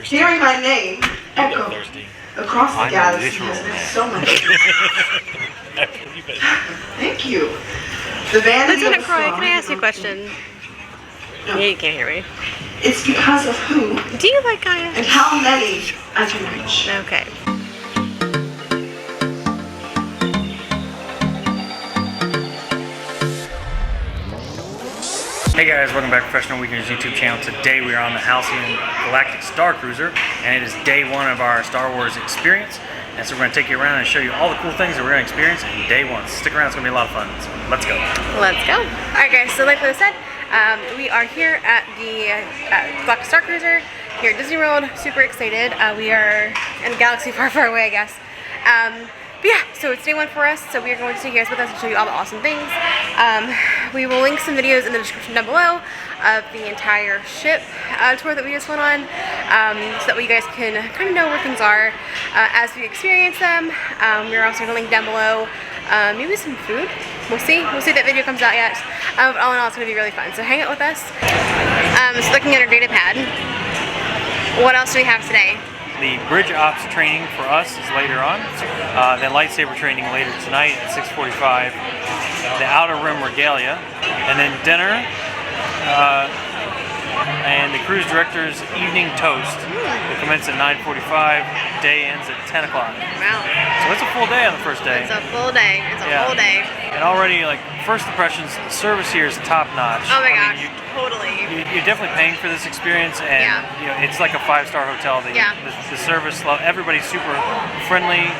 hearing my name echo across the galaxy has been so much. Thank you. The vanity Lieutenant of Croy, can I ask you a question? No. Yeah, you can't hear me. It's because of who Do you like Gaya? and how many I can reach. Okay. Hey guys, welcome back to Professional Weekenders YouTube channel. Today we are on the Halcyon Galactic Starcruiser, and it is day one of our Star Wars experience. And so we're going to take you around and show you all the cool things that we're going to experience in day one. Stick around, it's going to be a lot of fun. So let's go. Let's go. Alright guys, so like Lou said, we are here at the Galactic Starcruiser here at Disney World. Super excited. We are in a galaxy far, far away, I guess. But yeah, so it's day one for us, so we are going to take you guys with us and show you all the awesome things. We will link some videos in the description down below of the entire ship tour that we just went on, so that way you guys can kind of know where things are as we experience them. We're also going to link down below maybe some food. We'll see. We'll see if that video comes out yet. But all in all, it's going to be really fun. So hang out with us. So looking at our data pad, what else do we have today? The bridge ops training for us is later on. Then lightsaber training later tonight at 6:45. The outer rim regalia, and then dinner, and the cruise director's evening toast. It commences at 9:45. Day ends at 10 o'clock. Wow. So it's a full day on the first day. It's a full day. It's a full day. And already, like, first impressions, the service here is top notch. Oh my I gosh, mean, totally. You're definitely paying for this experience, and you know, it's like a 5-star hotel. The service, everybody's super friendly,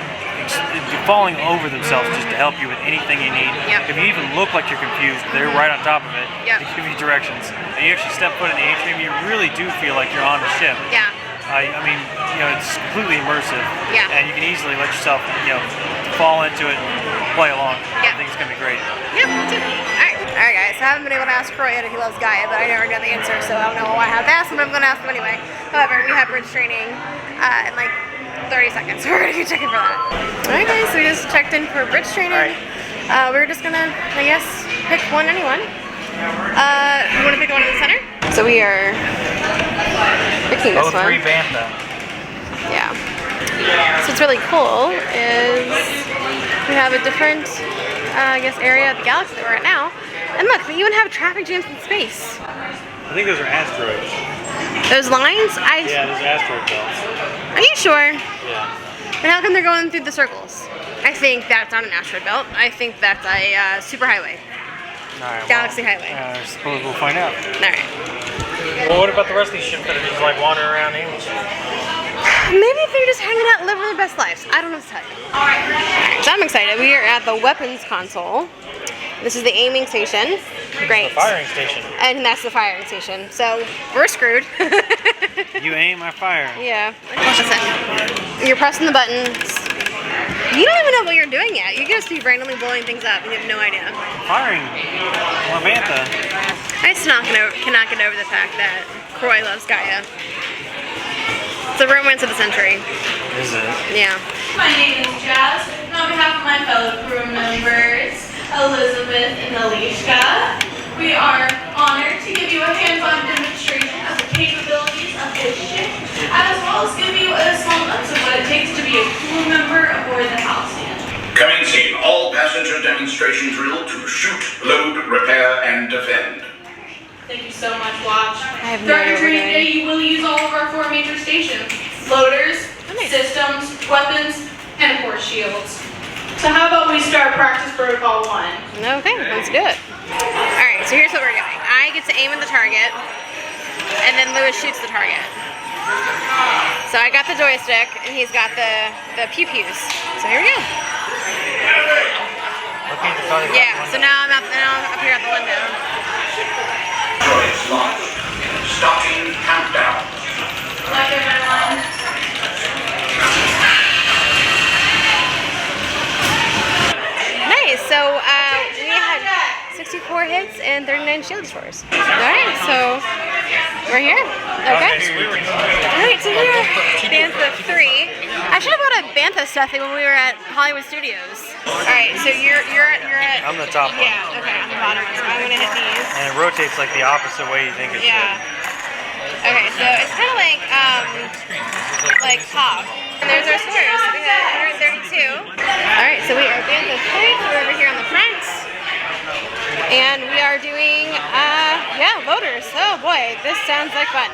falling over themselves just to help you with anything you need. If you even look like you're confused, they're right on top of it to give you directions. And you actually step foot in the atrium, you really do feel like you're on the ship. I mean, you know, it's completely immersive. And you can easily let yourself, you know, fall into it and play along. I think it's gonna be great. Yep, me too. Alright guys, so I haven't been able to ask Croy yet if he loves Gaya, but I never got the answer, so I don't know why I have to ask him, but I'm going to ask him anyway. However, we have bridge training in like 30 seconds, so we're going to be checking for that. Alright guys, so we just checked in for bridge training. We're just going to, I guess, pick anyone. You want to pick the one in the center? So we are picking this one. 03 Bantha. Yeah. So what's really cool is we have a different, I guess, area of the galaxy that we're at now. And look, we even have traffic jams in space. I think those are asteroids. Those lines? Yeah, those are asteroid belts. Are you sure? Yeah. And how come they're going through the circles? I think that's not an asteroid belt. I think that's a superhighway. Alright, Galaxy highway. I suppose we'll find out. Alright. Well, what about the rest of these ships that are just like wandering around aimlessly? Maybe they're just hanging out, living their best lives. I don't know what to tell you. Alright, so I'm excited. We are at the weapons console. This is the aiming station. Great. The firing station. And that's the firing station. So we're screwed. You aim, I fire. Yeah. Listen, you're pressing the buttons. You don't even know what you're doing yet. You just be randomly blowing things up and you have no idea. Firing. More Bantha. I just cannot get over the fact that Croy loves Gaya. It's the romance of the century. Is it? Yeah. My name is Jazz, and on behalf of my fellow crew members, Elizabeth and Alishka, we are honored to give you a hands-on demonstration of the capabilities of this ship, as well as give you a small glimpse of what it takes to be a crew member aboard the Halcyon. Commencing all passenger demonstration drill to shoot, load, repair, and defend. Thank you so much, Watch. I have no Throughout your idea. training day, you will use all of our 4 major stations: loaders, systems, weapons, and of course shields. So how about we start practice protocol 1? Okay, let's do it. Alright, so here's what we're doing. I get to aim at the target, and then Lewis shoots the target. So I got the joystick, and he's got the pew-pews. So here we go. Yeah, so now I'm up here at the window. Droids launched. Starting countdown. Like everyone. Nice, so we had 64 hits and 39 shield destroyers. Alright, so we're here. Okay. Alright, so we're at Bantha 3. I should have bought a Bantha stuffing when we were at Hollywood Studios. Alright, so you're at I'm the top one. Yeah, okay, I'm the bottom one. So I'm gonna hit these. And it rotates like the opposite way you think it should. Okay, so it's kind of like like top. And there's our scores. We had 132. Alright, so we are Bantha 3. We're over here on the front. And we are doing, yeah, loaders. Oh boy, this sounds like fun.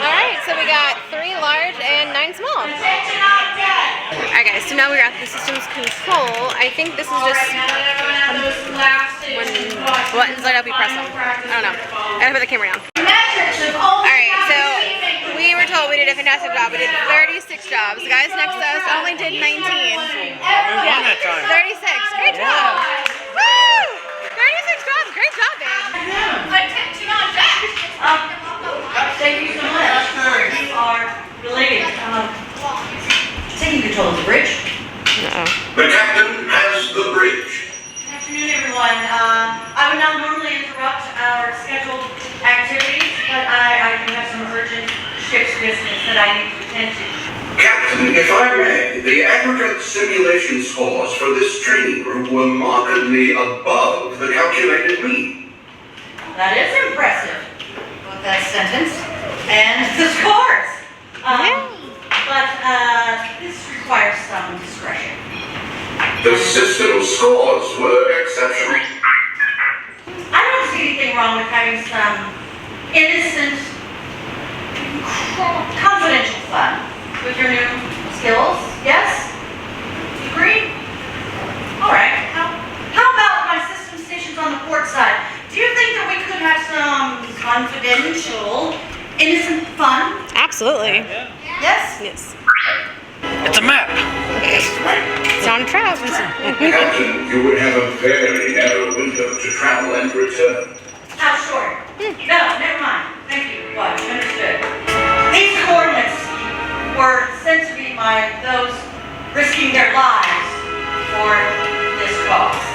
Alright, so we got 3 large and 9 small. Alright guys, so now we're at the systems control. I think this is just when buttons light up, you press them. I don't know. I gotta put the camera down. Alright, so we were told we did a fantastic job. We did 36 jobs. The guys next to us only did 19. Yeah, 36. Great job. Woo! 36 jobs. Great job, babe. Thank you so much. You are related. Taking control of the bridge. The captain has the bridge. Good afternoon, everyone. I would not normally interrupt our scheduled activities, but I do have some urgent ship's business that I need to attend to. Captain, if I may, the aggregate simulation scores for this training group were markedly above the calculated mean. That is impressive. Both that sentence and the scores. But this requires some discretion. The system scores were exceptional. I don't see anything wrong with having some innocent, confidential fun with your new skills. Yes? You agree? All right. How about my system stations on the port side? Do you think that we could have some confidential, innocent fun? Absolutely. Yes? Yes. It's a map. It's on travel. Captain, you would have a very narrow window to travel and return. How short? No, never mind. Thank you. Watch, understood. These coordinates were sent to me by those risking their lives for this cause.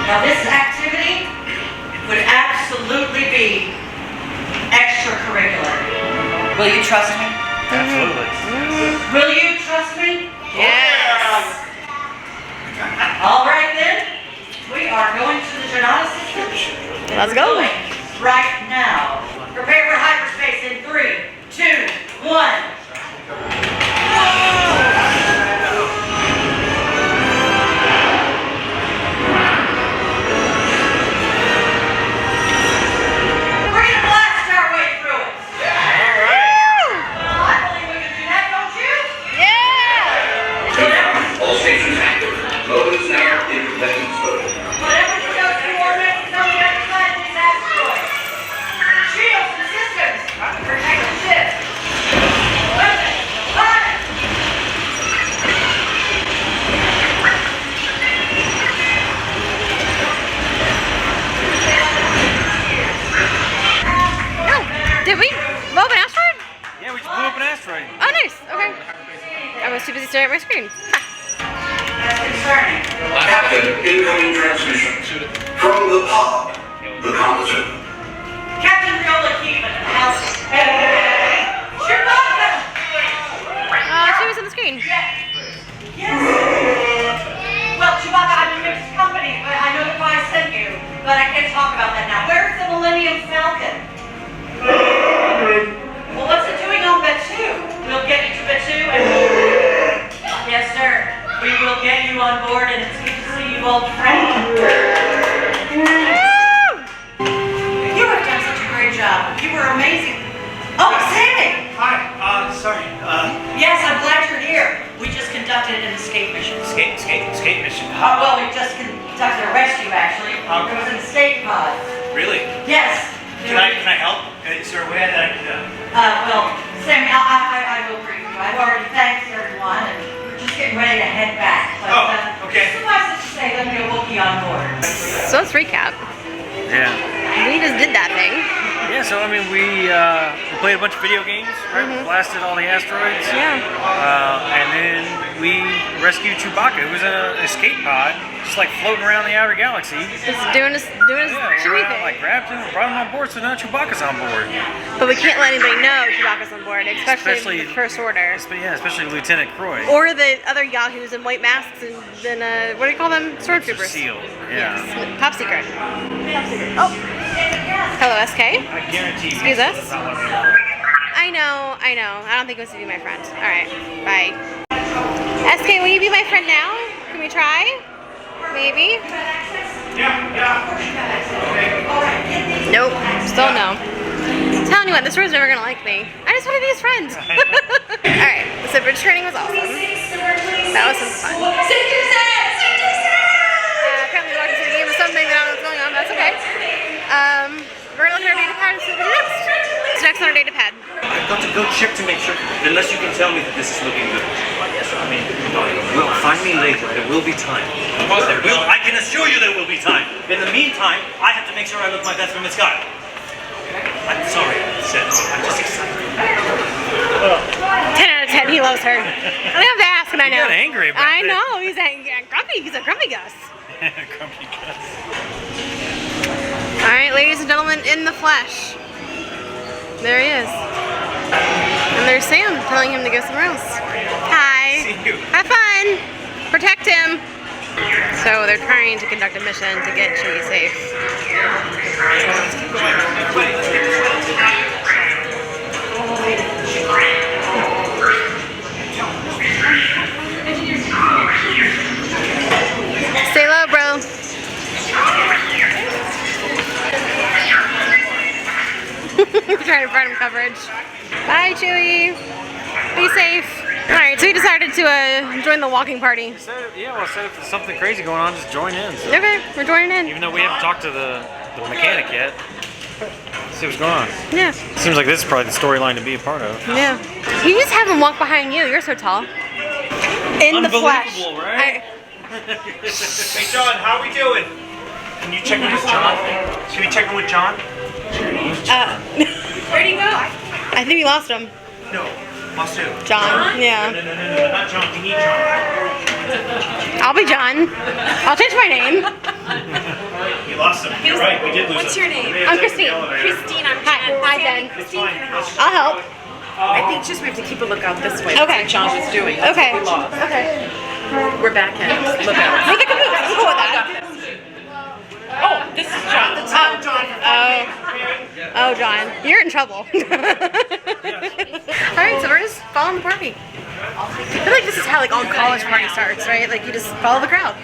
Now, this activity would absolutely be extracurricular. Will you trust me? Absolutely. Will you trust me? Yes. All right then. We are going to the Janata system. Let's go. Right now. Prepare for hyperspace in 3, 2, 1. We're gonna blast our way through it. I believe we can do that, don't you? Yeah. All stations active. Loaders now in weapons mode. Whatever you go through orbit is on the other side of these asteroids. Shields and systems. Protect the ship. Listen, fire. Oh, did we blow up an asteroid? Yeah, we just blew up an asteroid. Oh, nice. Okay. I was too busy staring at my screen. That's concerning. Captain, incoming transmission. From the pod, the commodore. Captain Riola Keeman, Halcyon. Chewbacca! She was on the screen. Yes. Well, Chewbacca, I'm in mixed company, but I know the I sent you, but I can't talk about that now. Where's the Millennium Falcon? Well, what's it doing on Batuu? We'll get you to Batuu and... Yes, sir. We will get you on board, and it's good to see you, old friend. You have done such a great job. You were amazing. Oh, Sammy! Hi, sorry, Yes, I'm glad you're here. We just conducted an escape mission. escape mission. Well, we just conducted a rescue, actually. It was an escape pod. Really? Yes. Can I help? Is there a way that I can, Well, Sammy, I will brief you. I've already thanked everyone, and we're just getting ready to head back. But, okay. Suffice it to say, let me get Wookiee on board. So let's recap. Yeah. We just did that thing. Yes, so I mean, we played a bunch of video games, right? We blasted all the asteroids. Yeah. And then we rescued Chewbacca, who was in an escape pod, just like floating around the outer galaxy. Just doing his chewy thing. Like grabbed him, brought him on board, so now Chewbacca's on board. But we can't let anybody know Chewbacca's on board, especially the First Order. Yeah, especially Lieutenant Croy. Or the other yahoos in white masks and then, what do you call them? Stormtroopers. Seal. Yeah. Yes. Top secret. Oh. Hello, SK. I guarantee you. Excuse us. I know. I don't think it was to be my friend. Alright, bye. SK, will you be my friend now? Can we try? Maybe? Nope, still no. I'm telling you what, this room's never gonna like me. I just want to be his friend. Alright, so bridge training was awesome. That was some fun. Apparently the walking through the game was something that I don't know what's going on, but that's okay. We're gonna look at our data pad and see what we do next. What's next on our data pad? I've got to go check to make sure, unless you can tell me that this is looking good. I mean, well, find me later. There will be time. I can assure you there will be time. In the meantime, I have to make sure I look my best for Miss Gaya. I'm sorry, Seth. I'm just excited. 10 out of 10, he loves her. I don't have to ask, and I know. He got angry about I it. know, he's grumpy. He's a grumpy Gus. Grumpy Gus. Alright, ladies and gentlemen, in the flesh. There he is. And there's Sam telling him to go somewhere else. Hi. See you. Have fun. Protect him. So they're trying to conduct a mission to get Chewie safe. Stay low, bro. Trying to front him coverage. Bye, Chewie. Be safe. Alright, so we decided to join the walking party. Yeah, well, so if there's something crazy going on, just join in. So. Okay, we're joining in. Even though we haven't talked to the mechanic yet. See what's going on. Yeah. Seems like this is probably the storyline to be a part of. Yeah. You just have him walk behind you. You're so tall. In the flesh. Unbelievable, right? Hey, John, how are we doing? Can you check in with John? Should we check in with John? Where'd he go? I think we lost him. No. Lost who? John. Yeah. No, not John. We need John. I'll be John. I'll change my name. You lost him. You're right. We did lose him. What's your name? I'm Christine. Christine, I'm Hi. Jen. Hi, Jen. It's fine. I'll help. I think just we have to keep a lookout this way. Okay. That's what John was doing. That's Okay. what we lost. Okay. We're back in. Look out. We're the caboose. I'm cool with that. Oh, this is John. That's Oh, John. You're in trouble. Alright, so we're just following the party. I feel like this is how like all college party starts, right? Like you just follow the crowd.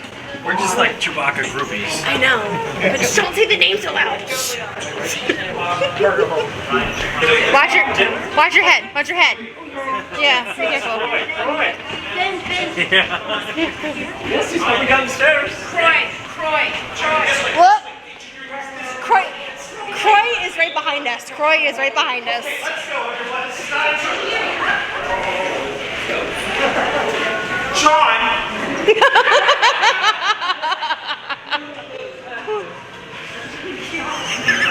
We're just like Chewbacca groupies. I know. But just don't say the name so loud. Watch your head. Watch your head. Yeah, be careful. Yes, he's coming downstairs. Croy. Whoop. Croy is right behind us. Croy is right behind us. John!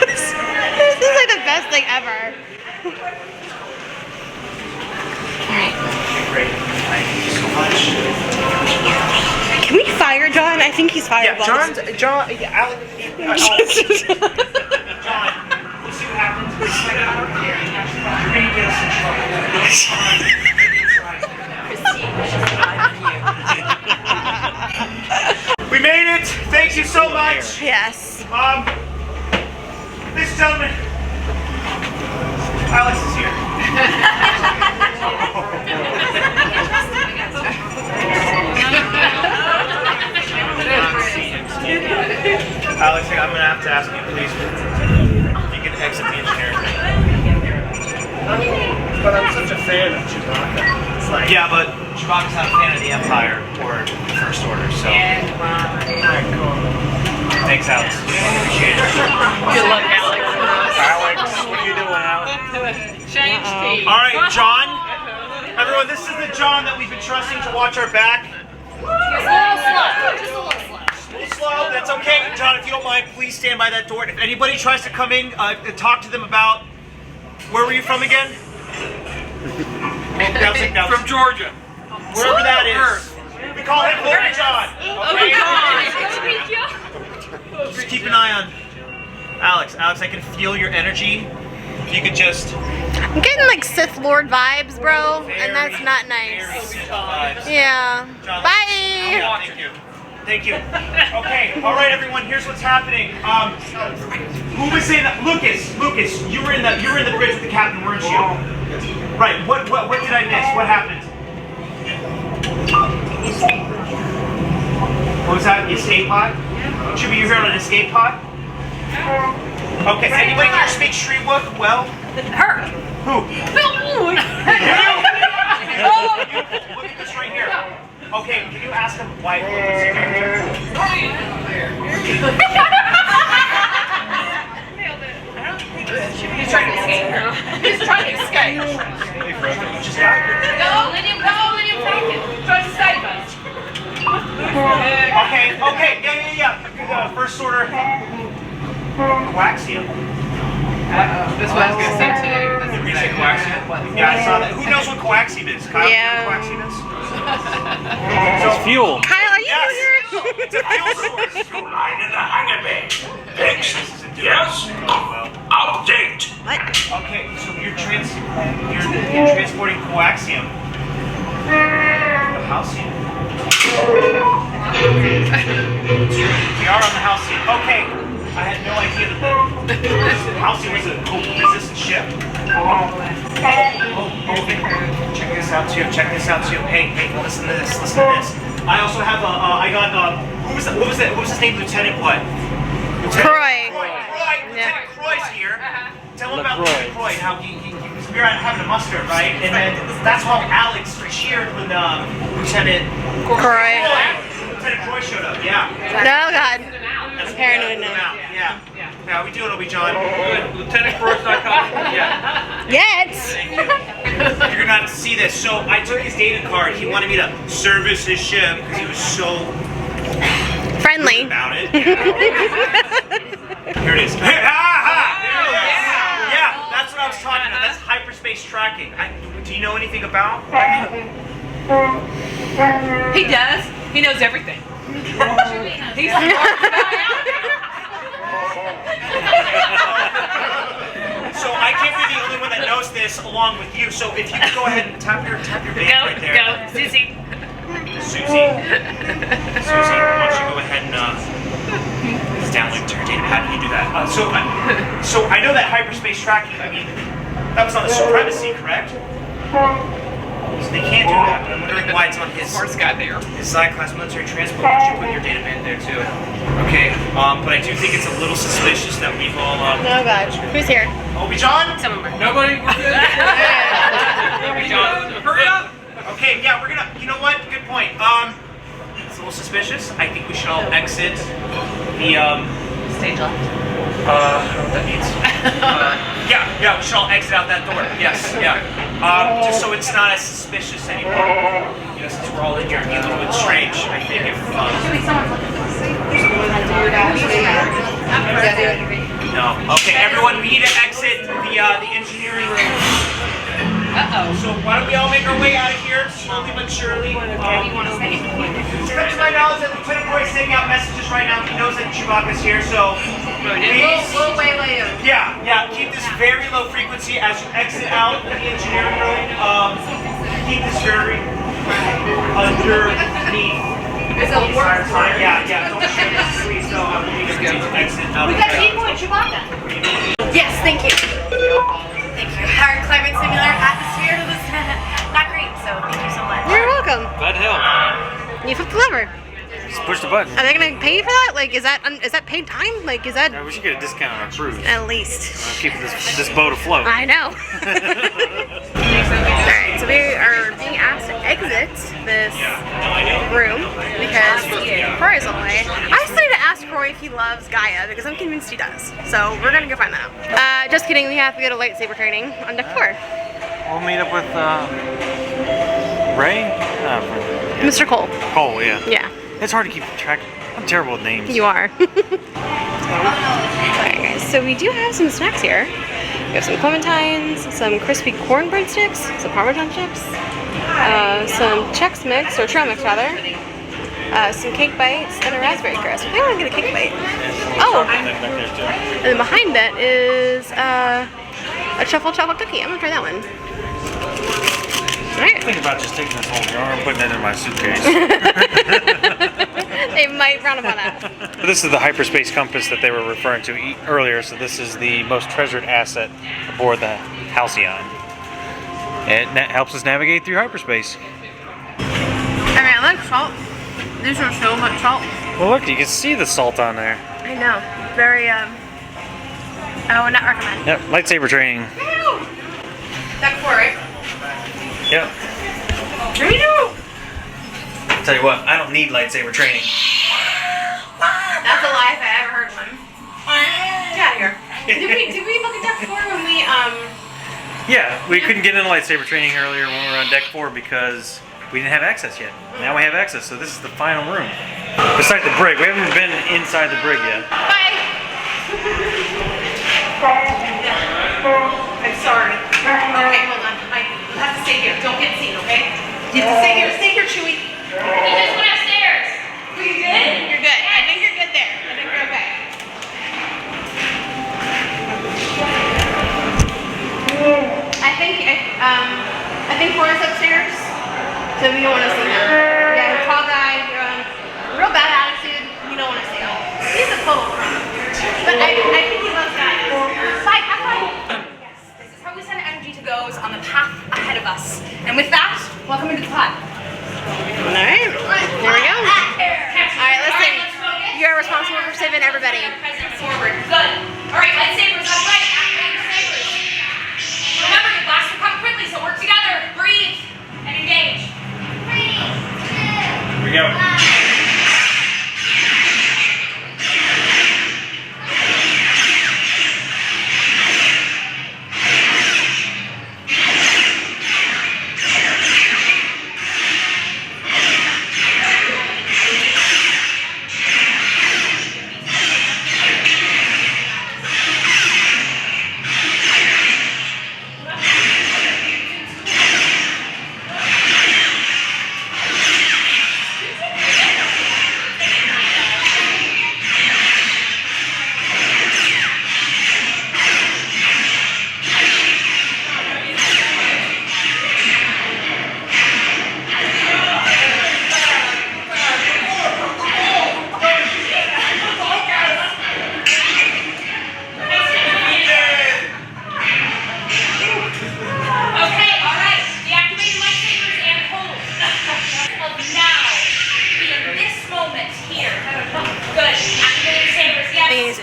This is like the best thing ever. Great. Thank you so much. Can we fire John? I think he's fired. Yeah, John, John, John, we'll see what happens. You're gonna get us in trouble. We made it! Thank you so much! Yes. Ladies and gentlemen, Alex is here. Alex, I'm gonna have to ask you, please, if you can exit the engineering bay. But I'm such a fan of Chewbacca. It's like, Yeah, but Chewbacca's not a fan of the Empire or the First Order, so. alright, cool. Thanks, Alex. Appreciate it. Good luck, Alex. Alex, what are you doing, Alex? Change team. All right, John. Everyone, this is the John that we've been trusting to watch our back. Just a little slow. Just a little slow. A little slow. That's okay. John, if you don't mind, please stand by that door. If anybody tries to come in, talk to them about... Where were you from again? From Georgia. Wherever that is. We call him Lord John. Okay? Just keep an eye on Alex. Alex, I can feel your energy. If you could just... I'm getting like Sith Lord vibes, bro, and that's not nice. Yeah. John, Bye. Thank you. Thank you. Okay, all right, everyone. Here's what's happening. Who was in Lucas? Lucas, you were in the bridge with the captain, weren't you? Right. What did I miss? What happened? What was that? The escape pod? Should be you here on an escape pod? Okay. Anybody here speak Shriwook well? Her. Who? No. You? Look at this right here. Okay, can you ask him why? He's trying to escape. He's trying to escape. Go, let him take it. Try to save us. Okay, yeah. First order. Coaxium. That's what I was gonna say too. Did you say coaxium? Yeah, I saw that. Who knows what coaxium is? Kyle, Yeah. you know what coaxium is? It's fuel. Kyle, are you Yes. here? It's a fuel source. New line in the hangar bay. Next. Yes. Update. What? Okay, so you're transporting coaxium. The Halcyon. We are on the Halcyon. Okay. I had no idea that the Halcyon was a resistant ship. Okay. Check this out too. Hey, listen to this. I also have what was his name? Lieutenant what? Croy. Lieutenant Croy's here. Tell him about Lieutenant Croy, how he was having a muster, right? And then that's how Alex cheered when Lieutenant Croy. Croy showed up. Yeah. No, God. That's paranoid now. Yeah. How we doing, Obi-John? Good. LieutenantCross.com. Yeah. Yet. Thank you. You're gonna have to see this. So I took his data card. He wanted me to service his ship because he was so Friendly. about it. Here it is. There it is. Yeah, that's what I was talking about. That's hyperspace tracking. Do you know anything about? He does. He knows everything. He's So I can't be the only one that knows this along with you. So if you could go ahead and tap your band right there. Go, Susie. Susie, why don't you go ahead and download to your data pad? You do that. So I know that hyperspace tracking. I mean, that was on the Supremacy, correct? So they can't do that. I'm wondering why it's on his Sci-class military transport. Why don't you put your data band there too? Okay, but I do think it's a little suspicious that we've all. Oh God. Who's here? Obi-John? Nobody? We're good? Obi-John, hurry up! Okay, yeah, we're gonna. You know what? Good point. It's a little suspicious. I think we should all exit the Stage left. I don't know what that means. Yeah, we should all exit out that door. Yes, yeah. Just so it's not as suspicious anymore. You know, since we're all in here, it'd be a little bit strange. I think if. No. Okay, everyone, we need to exit the engineering room. So why don't we all make our way out of here slowly but surely? To my knowledge, that Lieutenant Croy is sending out messages right now. He knows that Chewbacca's here, so please. We'll waylay him. Yeah. Keep this very low frequency as you exit out of the engineering room. Keep this very underneath. Is it worth Time. Yeah. Don't show this, please. So we need to exit out. We got people in Chewbacca. Yes, thank you. Our climate simulator atmosphere was not great, so thank you so much. You're welcome. Glad to help. You flipped the lever. Just push the button. Are they gonna pay you for that? Like, is that paid time? Like, is that Yeah, we should get a discount on our cruise. at least? Keep this boat afloat. I know. Alright, so we are being asked to exit this room because Croy is on the way. I decided to ask Croy if he loves Gaya because I'm convinced he does. So we're gonna go find that out. Just kidding, we have to go to lightsaber training on deck 4. We'll meet up with Ray? Mr. Cole. Cole, yeah. Yeah. It's hard to keep track. I'm terrible with names. You are. Alright guys, so we do have some snacks here. We have some clementines, some crispy corn breadsticks, some Parmesan chips, some Chex Mix, or trail mix rather, some cake bites, and a raspberry crisp. I think I want to get a cake bite. Oh! And then behind that is a truffle chocolate cookie. I'm going to try that one. Alright. I'm thinking about just taking this whole jar and putting it in my suitcase. They might frown upon that. This is the Hyperspace Compass that they were referring to earlier, so this is the most treasured asset aboard the Halcyon. It helps us navigate through hyperspace. I mean, I like salt. These are so much salt. Well look, you can see the salt on there. I know. Very, I would not recommend. Yep, lightsaber training. Deck 4, right? Yep. Tell you what, I don't need lightsaber training. That's a lie if I ever heard one. Get out of here. Did we look at Deck 4 when we, Yeah, we couldn't get into lightsaber training earlier when we were on Deck 4 because we didn't have access yet. Now we have access, so this is the final room. Besides the brig, we haven't been inside the brig yet. Bye! I'm sorry. Okay, hold on. You have to stay here. Don't get seen, okay? You have to stay here. Stay here, Chewie. He just went upstairs. Are you good? You're good. I think you're good there. I think you're okay. I think Cora's upstairs, so we don't want to see him. Yeah, tall guy, real bad attitude. We don't want to see him. He's a total crumb. But I think he loves guys. Bye, have fun. Yes, this is how we send energy to those on the path ahead of us. And with that, welcome into the pod. Alright, here we go. Alright, listen. You're responsible for saving everybody. Forward. Good. Alright, lightsabers up right. Activate your sabers. Remember, your blast will come quickly, so work together. Breathe and engage. 3, 2, Here we go.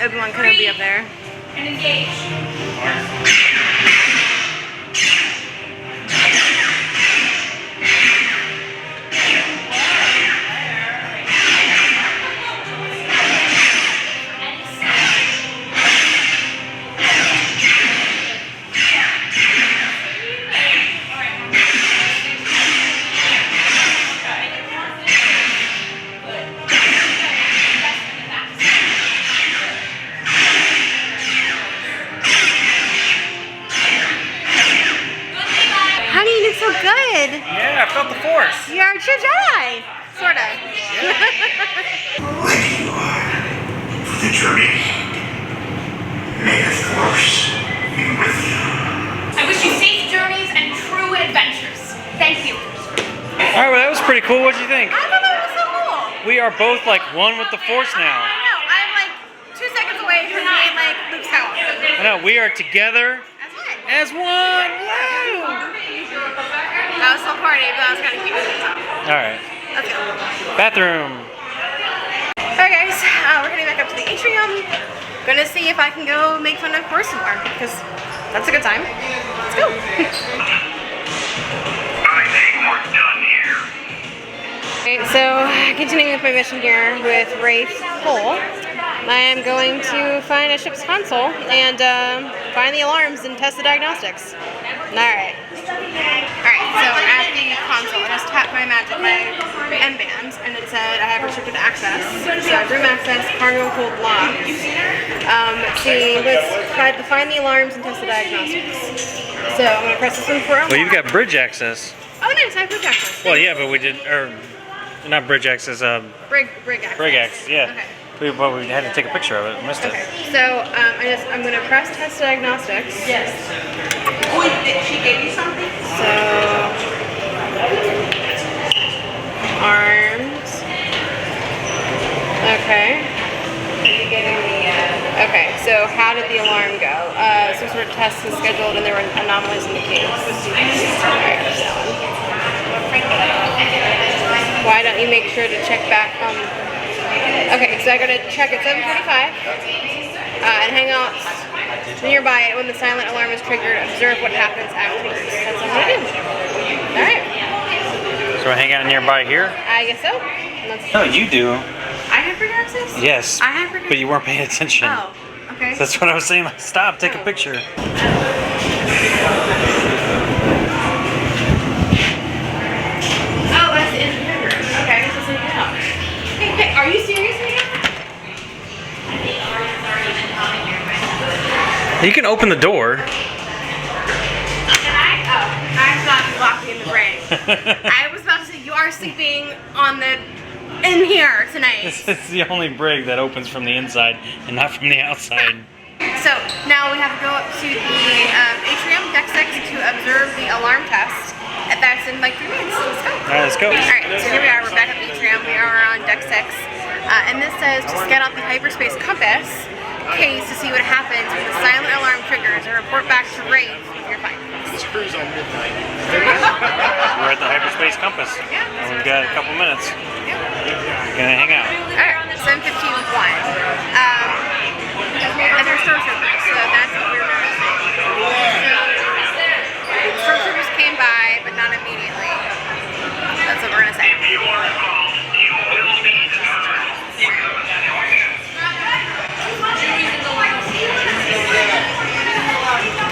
Obi-Wan couldn't be up there. and engage. Yeah, I felt the force. You're a true Jedi. Sorta. Ready you are for the journey. May the force be with you. I wish you safe journeys and true adventures. Thank you. Alright, well that was pretty cool. What'd you think? I thought that was so cool. We are both like one with the force now. I know. I'm like 2 seconds away from being like Luke Skywalker. I know, we are together as one. Woo! That was so corny, but that was kind of cute. Alright. Let's go. Bathroom. Alright guys, we're heading back up to the atrium. Gonna see if I can go make fun of Force some more, because that's a good time. Let's go. I think we're done here. Alright, so continuing with my mission here with Wraith Cole, I am going to find a ship's console and find the alarms and test the diagnostics. Alright. Alright, so at the console. I just tapped my M bands, and it said I have restricted access. So room access, cargo hold locked. Let's see, let's find the alarms and test the diagnostics. So I'm gonna press this one for a Well, you've got bridge access. Oh, nice, I have bridge access. Well, yeah, but we did, or not bridge access. Brig access. Brig access. Yeah. Okay. But we had to take a picture of it. Missed Okay. it. So I'm gonna press test diagnostics. Yes. Oh, she gave you something? So arms. Okay. Okay, so how did the alarm go? Some sort of test was scheduled and there were anomalies in the case. Alright, that one. Why don't you make sure to check back on... Okay, so I gotta check at 7:45 and hang out nearby when the silent alarm is triggered. Observe what happens afterwards. That's what I'm gonna do. Alright. So I hang out nearby here? I guess so. No, you do. I have bridge access? Yes. I have bridge access. But you weren't paying attention. Oh, okay. That's what I was saying. Like, stop, take a picture. Oh, that's in here. Okay, so send it out. Hey, are you serious right now? You can open the door. Can I? Oh, I thought you locked me in the brain. I was about to say, you are sleeping in here tonight. This is the only brig that opens from the inside and not from the outside. So now we have to go up to the atrium, deck 6, to observe the alarm test. And that's in like 3 minutes. Let's go. Alright, let's go. Alright, so here we are. We're back at the atrium. We are on deck 6. And this says to scan out the Hyperspace Compass case to see what happens when the silent alarm triggers and report back to Wraith with your findings. This cruise on midnight. We're at the Hyperspace Compass. Yeah. And we've got a couple minutes. Yeah. We're gonna hang out. Alright, 7:51. And they're Startroopers, so that's what we're doing. Startroopers came by, but not immediately. That's what we're gonna say.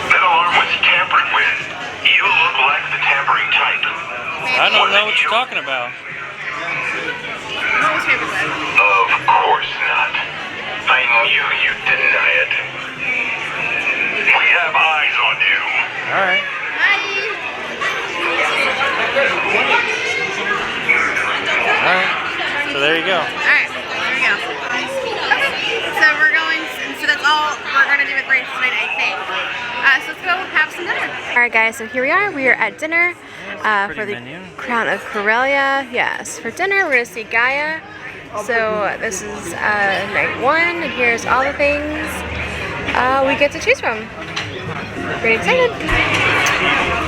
That alarm was tampered with. You look like the tampering type. I don't know what you're talking about. What was tampered with? Of course not. I knew you'd deny it. We have eyes on you. Alright. Alright. So there you go. Alright, there we go. Okay, so we're going, so that's all we're going to do with Wraith tonight, I think. So let's go have some dinner. Alright guys, so here we are. We are at dinner for the menu. Crown of Corellia. Yes, for dinner we're going to see Gaya. So this is night 1, and here's all the things we get to choose from. Pretty excited.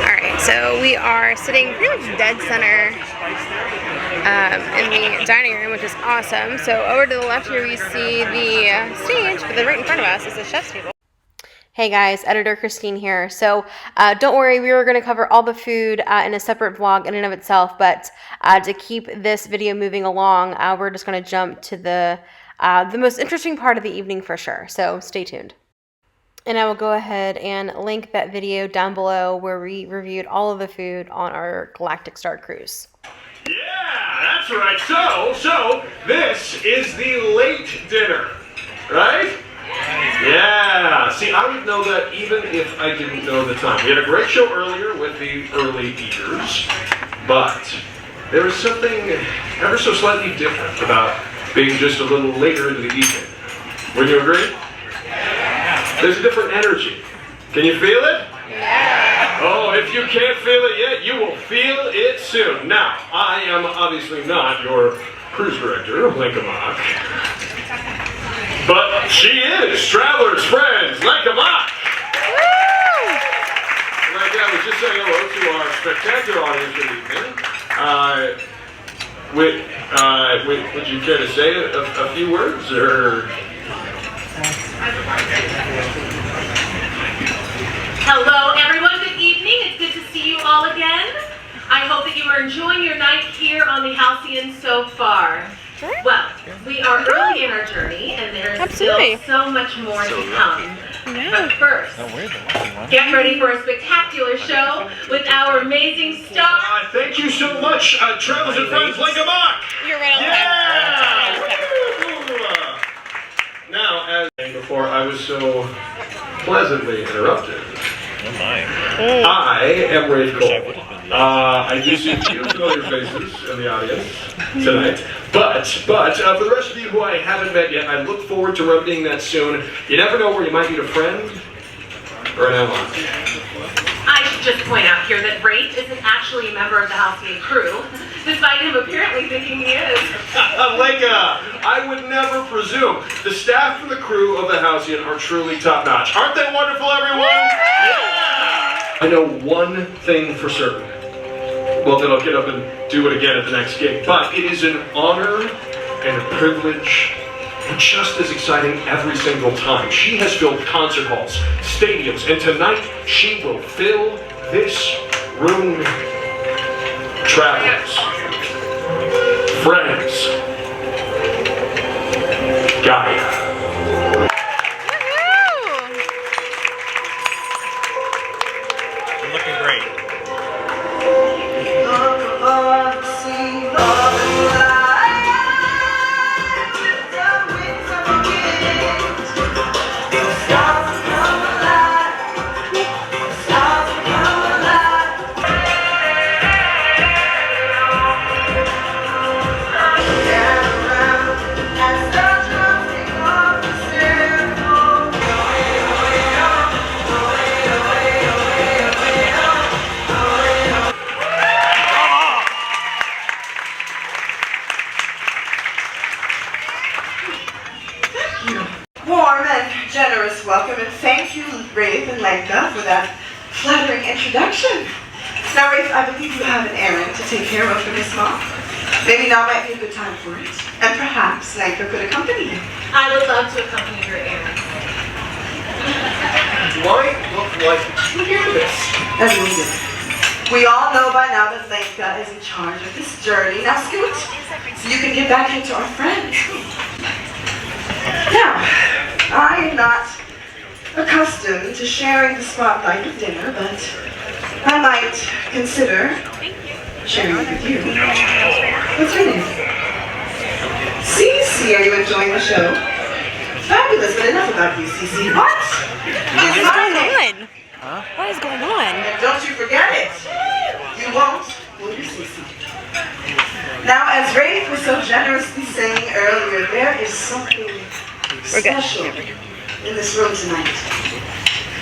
Alright, so we are sitting pretty much dead center in the dining room, which is awesome. So over to the left here we see the stage, but then right in front of us is the chef's table. Hey guys, Editor Christine here. So don't worry, we were going to cover all the food in a separate vlog in and of itself, but to keep this video moving along, we're just going to jump to the most interesting part of the evening for sure. So stay tuned. And I will go ahead and link that video down below where we reviewed all of the food on our Galactic Star Cruise. Yeah, that's right. So this is the late dinner, right? Yeah. See, I would know that even if I didn't know the time. We had a great show earlier with the early eaters, but there is something ever so slightly different about being just a little later into the evening. Would you agree? There's a different energy. Can you feel it? Yeah. Oh, if you can't feel it yet, you will feel it soon. Now, I am obviously not your cruise director, Linka Mock. But she is Traveler's Friends, Linka Mock. Woo! Like I was just saying hello to our spectacular audience this evening. Would you care to say a few words, or? Hello everyone, good evening. It's good to see you all again. I hope that you are enjoying your night here on the Halcyon so far. Well, we are early in our journey and there is still so much more to come. But first, get ready for a spectacular show with our amazing star. Thank you so much, Travels and Friends like a mock. You're right on Yeah! Now, as before I was so pleasantly interrupted, I am Ray Cole. I do see a few familiar faces in the audience tonight. But for the rest of you who I haven't met yet, I look forward to remedying that soon. You never know where you might meet a friend or an ally. I should just point out here that Wraith isn't actually a member of the Halcyon crew, despite him apparently thinking he is. I would never presume. The staff and the crew of the Halcyon are truly top-notch. Aren't they wonderful, everyone? Yeah! I know one thing for certain. Well, then I'll get up and do it again at the next gig. But it is an honor and a privilege, and just as exciting every single time. She has filled concert halls, stadiums, and tonight she will fill this room. Travelers, friends, Gaya. You're looking great. Warm and generous welcome, and thank you, Wraith and Lenka, for that flattering introduction. Now, Wraith, I believe you have an errand to take care of for Miss Mock. Maybe now might be a good time for it, and perhaps Lenka could accompany you. I would love to accompany your errand. Do I look like this? As we do. We all know by now that Lenka is in charge of this journey. Now, scoot, so you can get back into our friends. Now, I am not accustomed to sharing the spotlight with dinner, but I might consider sharing it with you. What's your name? Cece, are you enjoying the show? Fabulous, but enough about you, Cece. What? What is going on? Huh? What is going on? And don't you forget it. You won't, will you, Cece? Now, as Wraith was so generously saying earlier, there is something special in this room tonight.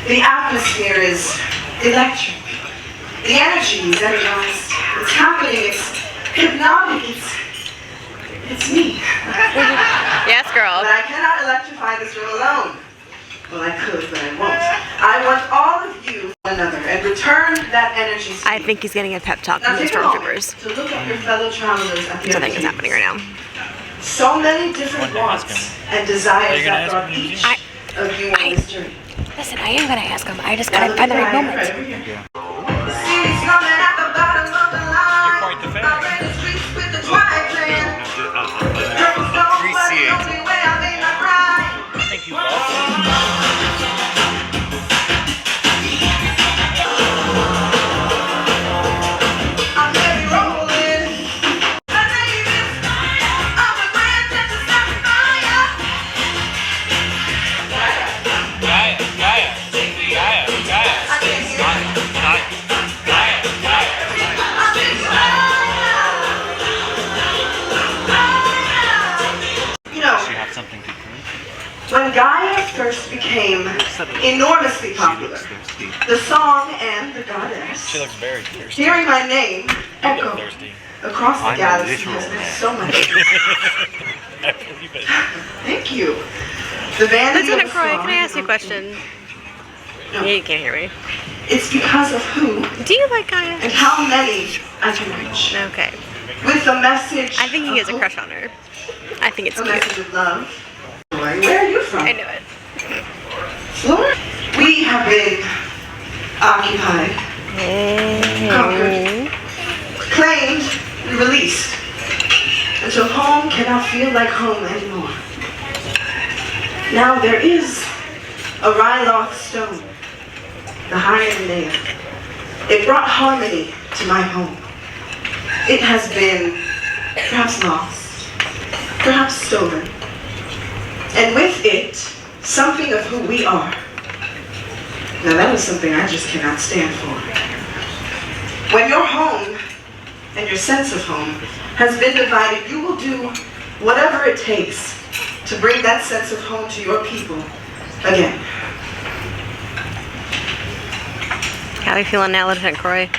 The atmosphere is electric. The energy is energized. It's happening. It's hypnotic. It's me. Yes, girl. But I cannot electrify this room alone. Well, I could, but I won't. I want all of you one another and return that energy to I think he's getting a pep talk now from the take a moment stormtroopers. to look at your fellow travelers at the Something other is happening right now. So many different wants and desires that brought each of you on this journey. Listen, I am gonna ask him. I just gotta find the right moment. You're quite the fan. Thank you, When Gaya first became enormously popular, the song and the goddess, She looks very thirsty. hearing my name echo Thirsty. across the I'm a galaxy literal has meant man. so much. I believe it. Thank you. The vanity of Lieutenant the Croy, song can I ask you a is question? No. Yeah, you can't hear me. It's because of who Do you like Gaya? and how many I can reach. Okay. With a message I think he of gets a hope, crush on her. I think it's a cute. message of love. Where are you from? I knew it. Florida? We have been occupied, conquered, claimed, and released until home cannot feel like home anymore. Now there is a Ryloth stone, the Hymenaea. It brought harmony to my home. It has been perhaps lost, perhaps stolen, and with it, something of who we are. Now that is something I just cannot stand for. When your home and your sense of home has been divided, you will do whatever it takes to bring that sense of home to your people again. How are you feeling now, Lieutenant Croy?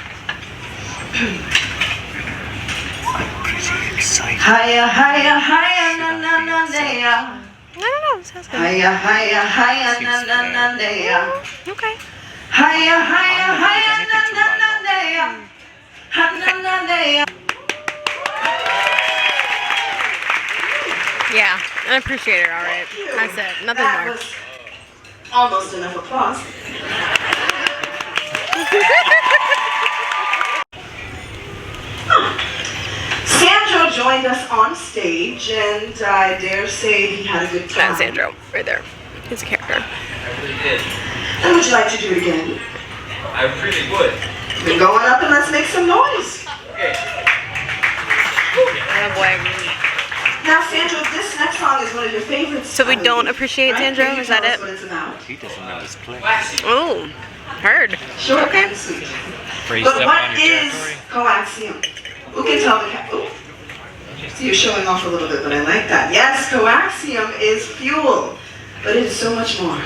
Hiya, hiya, hiya, na na na na. I don't know, it sounds good. Hiya, hiya, hiya, na na na na. Okay. Hiya, hiya, hiya, na na na na. Ha na na na. Yeah, I appreciate it, alright. That's it, nothing That more. was almost enough applause. Sandro joined us on stage, and I dare say he had a good time. That's Sandro, right there. He's a character. I really did. And would you like to do it again? I really would. Then go on up and let's make some noise. Okay. Oh boy. Now, Sandro, this next song is one of your favorites. So we don't appreciate Sandro? Can you Is that tell us it? what it's about? He doesn't know his place. Oh, heard. Short and sweet. But what is coaxium? Who can tell me? Oh, see, you're showing off a little bit, but I like that. Yes, coaxium is fuel, but it is so much more.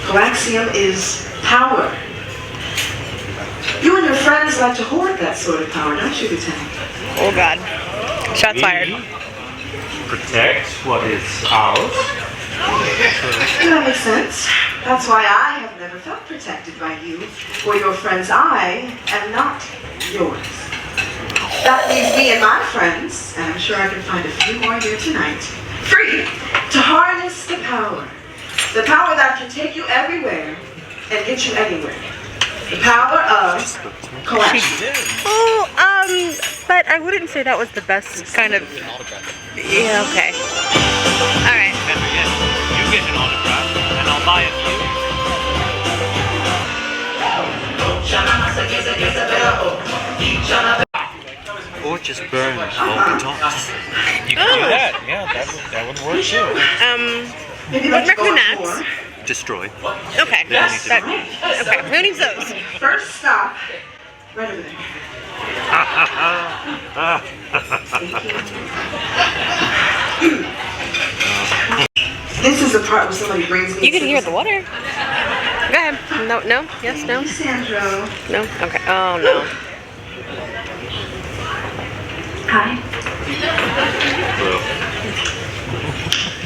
Coaxium is power. You and your friends like to hoard that sort of power, don't you, Lieutenant? Oh God. Shots fired. Protect what is ours. That makes sense. That's why I have never felt protected by you or your friends. I am not yours. That leaves me and my friends, and I'm sure I can find a few more here tonight, free to harness the power. The power that can take you everywhere and get you anywhere. The power of coaxium. Oh, but I wouldn't say that was the best kind of. Yeah, okay. Alright. You get an autograph, and I'll buy it for you. Or just burn all the tops. You can do that. Yeah, that would work too. Maybe What let's go on recommends? tour. Destroy. Okay. Yes. Okay, who needs those? First stop, right over there. This is the part where somebody brings me. You can hear the water. Go ahead. No, no, yes, no, Sandro. no. Okay. Oh no. Hi.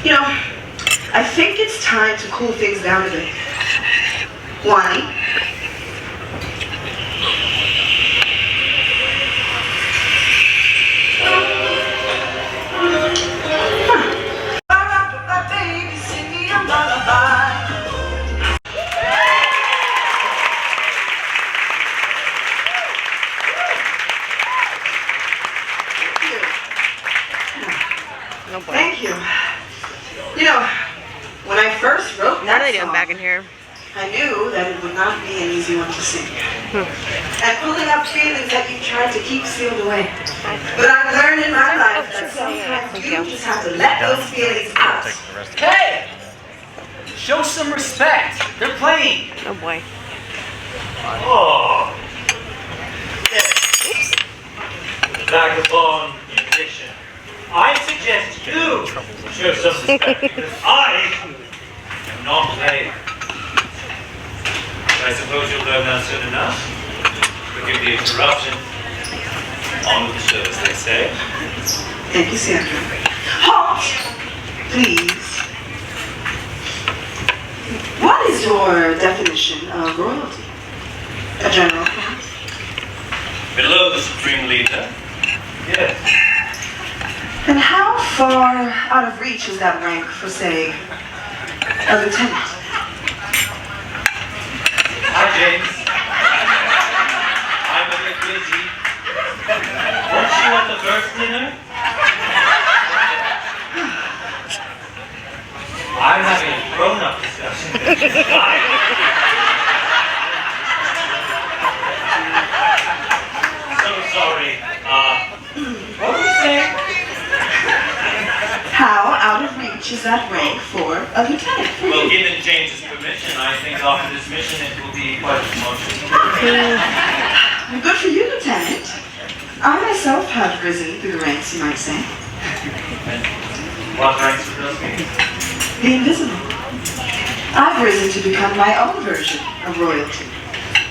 You know, I think it's time to cool things down a bit. Wani. Baby, sing me a lullaby. No boy. Thank you. You know, when I first wrote What that are they doing song, back in here? I knew that it would not be an easy one to sing. And pulling up feelings that you tried to keep sealed away. But I've learned in my life that sometimes you just have to let those feelings out. Hey! Show some respect. They're playing. Oh boy. Oh. Vagabond musician. I suggest you show some respect because I am not there. I suppose you'll learn that soon enough. Forgive the interruption. On with the show, as they say. Thank you, Sandra. Halt! Please. What is your definition of royalty? A general, perhaps? Below the supreme leader. Yes. And how far out of reach is that rank for, say, a lieutenant? Hi, James. I'm a bit busy. Weren't you at the first dinner? I'm having a grown-up discussion. will be quite a promotion. Good for you, Lieutenant. I myself have risen through the ranks, you might say. What ranks for those meetings? The invisible. I've risen to become my own version of royalty.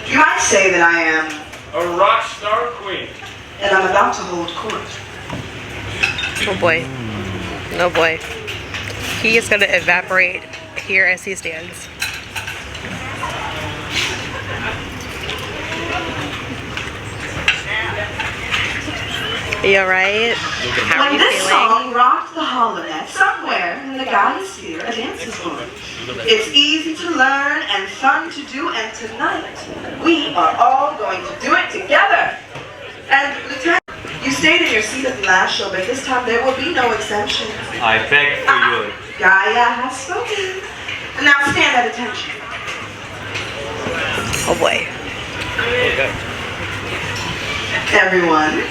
You might say that I am A rock star queen. and I'm about to hold court. Oh boy. Oh boy. He is going to evaporate here as he stands. You alright? How are When you this feeling? song rocked the holonet, somewhere in the Gaya sphere, a dance is born. It's easy to learn and fun to do, and tonight we are all going to do it together. And Lieutenant, you stayed in your seat at the last show, but this time there will be no exemptions. I beg for you. Gaya has spoken. And now stand at attention. Oh boy. Everyone.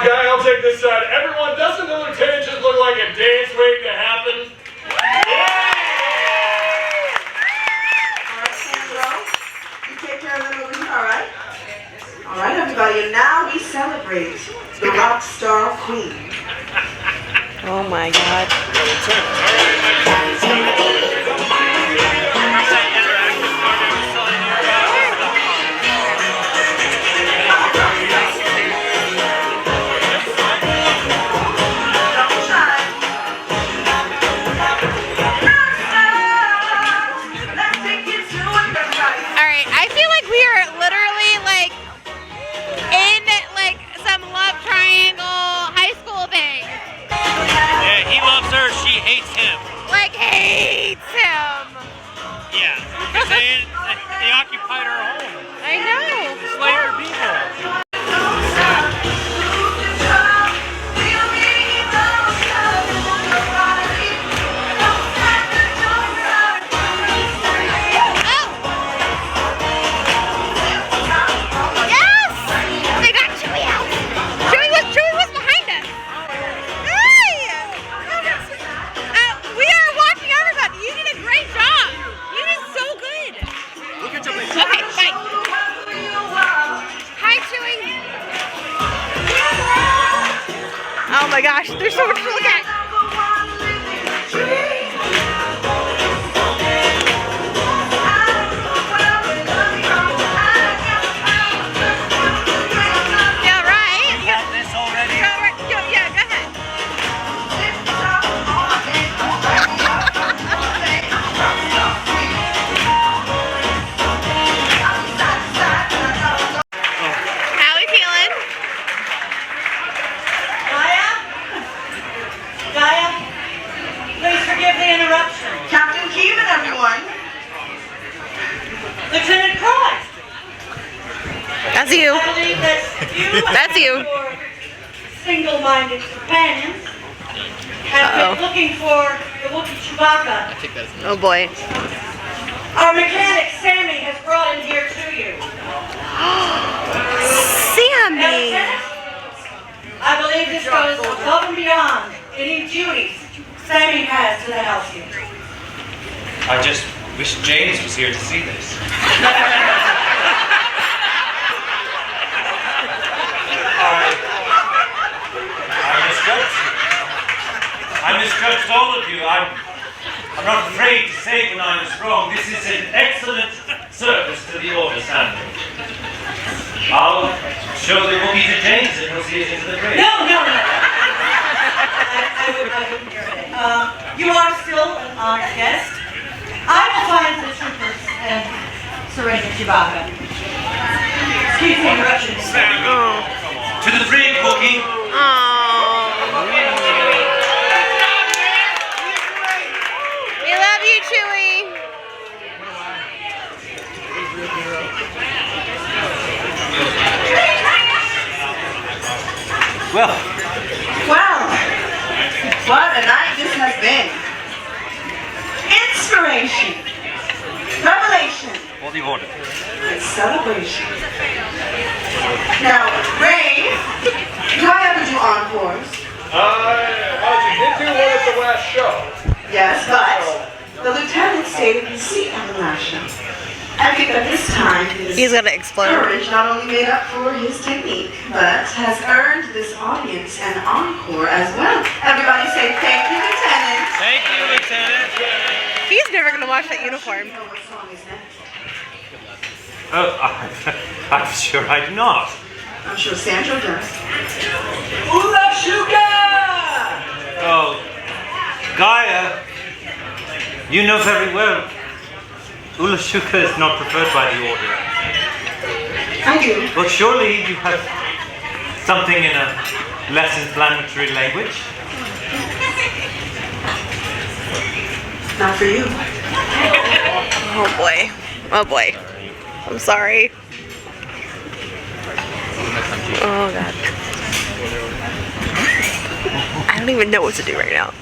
Guy, I'll take this side. Everyone, doesn't the lieutenant just look like a dance waiting to happen? Yeah! Alright, Sandro. You take care of them over here, alright? Alright, everybody, and now we celebrate the rock star queen. Oh my god. Alright, I feel like we are literally like in like some love triangle high school thing. Yeah, he loves her, she hates him. Like hates him. Yeah, you're saying they occupied her home. I know. Slave her people. Oh my gosh, there's so much to look at. Yeah, right? You got this already? Yeah, go ahead. How we feeling? Gaya, please forgive the interruption. Captain Keevan, everyone. Lieutenant Christ, That's you. I believe that you That's you. and your single-minded companions have been looking for the Wookiee Chewbacca. Oh boy. Our mechanic, Sammy, has brought him here to you. Sammy! Now, Lieutenant, I believe this goes above and beyond any duties Sammy has to the Halcyon. I just wish James was here to see this. I misjudged all of you. I'm not afraid to say when I was wrong. This is an excellent service to the Order, Sandra. I'll show the Wookiee to James and he'll see it into the grave. No. I wouldn't hear it. You are still an honored guest. I will find the troopers and surrender Chewbacca. Excuse the interruption. To the brig, Wookiee. We love you, Chewie. Well, What a night this has been. Inspiration, revelation, for the Order. and celebration. Now, Ray, do I ever do encores? Well, you did do one at the last show. Yes, but the lieutenant stayed in his seat on the last show. I think that this time He's gonna explode. courage not only made up for his technique, but has earned this audience an encore as well. Everybody say thank you, Lieutenant. Thank you, Lieutenant. He's never gonna watch that uniform. You know what song is next? Oh, I'm sure I do not. I'm sure Sandro does. Ula Shuka! Oh, Gaya, you know very well. Ulashuka is not preferred by the order. I do. But surely you have something in a less inflammatory language? Not for you. Oh boy. Oh boy. I'm sorry. Oh god. I don't even know what to do right now.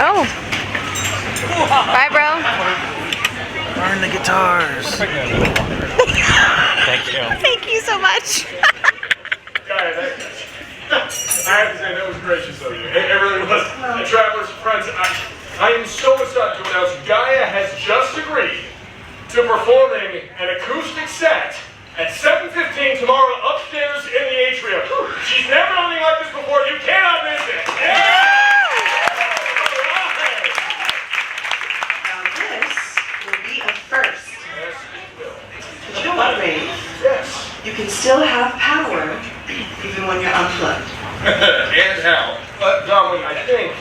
Oh. Bye, bro. Learn the guitars. Thank you. Thank you so much. Guy, I have to say, that was gracious of you. It really was. And travelers, friends, I am so excited to announce Gaya has just agreed to performing an acoustic set at 7:15 tomorrow upstairs in the atrium. She's never done anything like this before. You cannot miss it. Now this will be a first. Yes, it will. But you know what, Ray? Yes. You can still have power even when you're unplugged. And how? But, Dominic, I think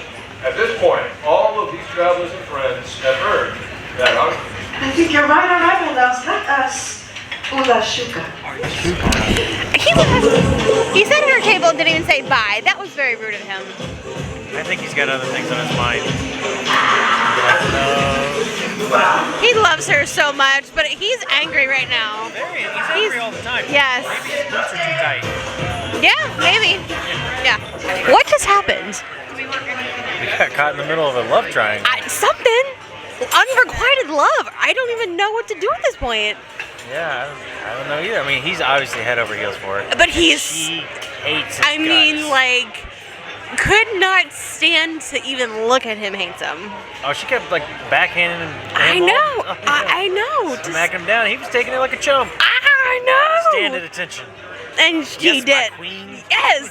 at this point, all of these travelers and friends have heard that I think you're right, all right, Bulldogs. Let us Ula Shuka. He sat at our table and didn't even say bye. That was very rude of him. I think he's got other things on his mind. He loves her so much, but he's angry right now. He's angry all the time. Yes. Maybe his boots are too tight. Yeah, maybe. Yeah. What just happened? We got caught in the middle of a love triangle. Something. Unrequited love. I don't even know what to do at this point. Yeah, I don't know either. I mean, he's obviously head over heels for it. But he's... She hates his I mean, guts. like... Could not stand to even look at him handsome. Oh, she kept like backhanding him. I know. I know. Smacking him down. He was taking it like a chump. I know. Stand at attention. And she Yes, did. my queen. Yes.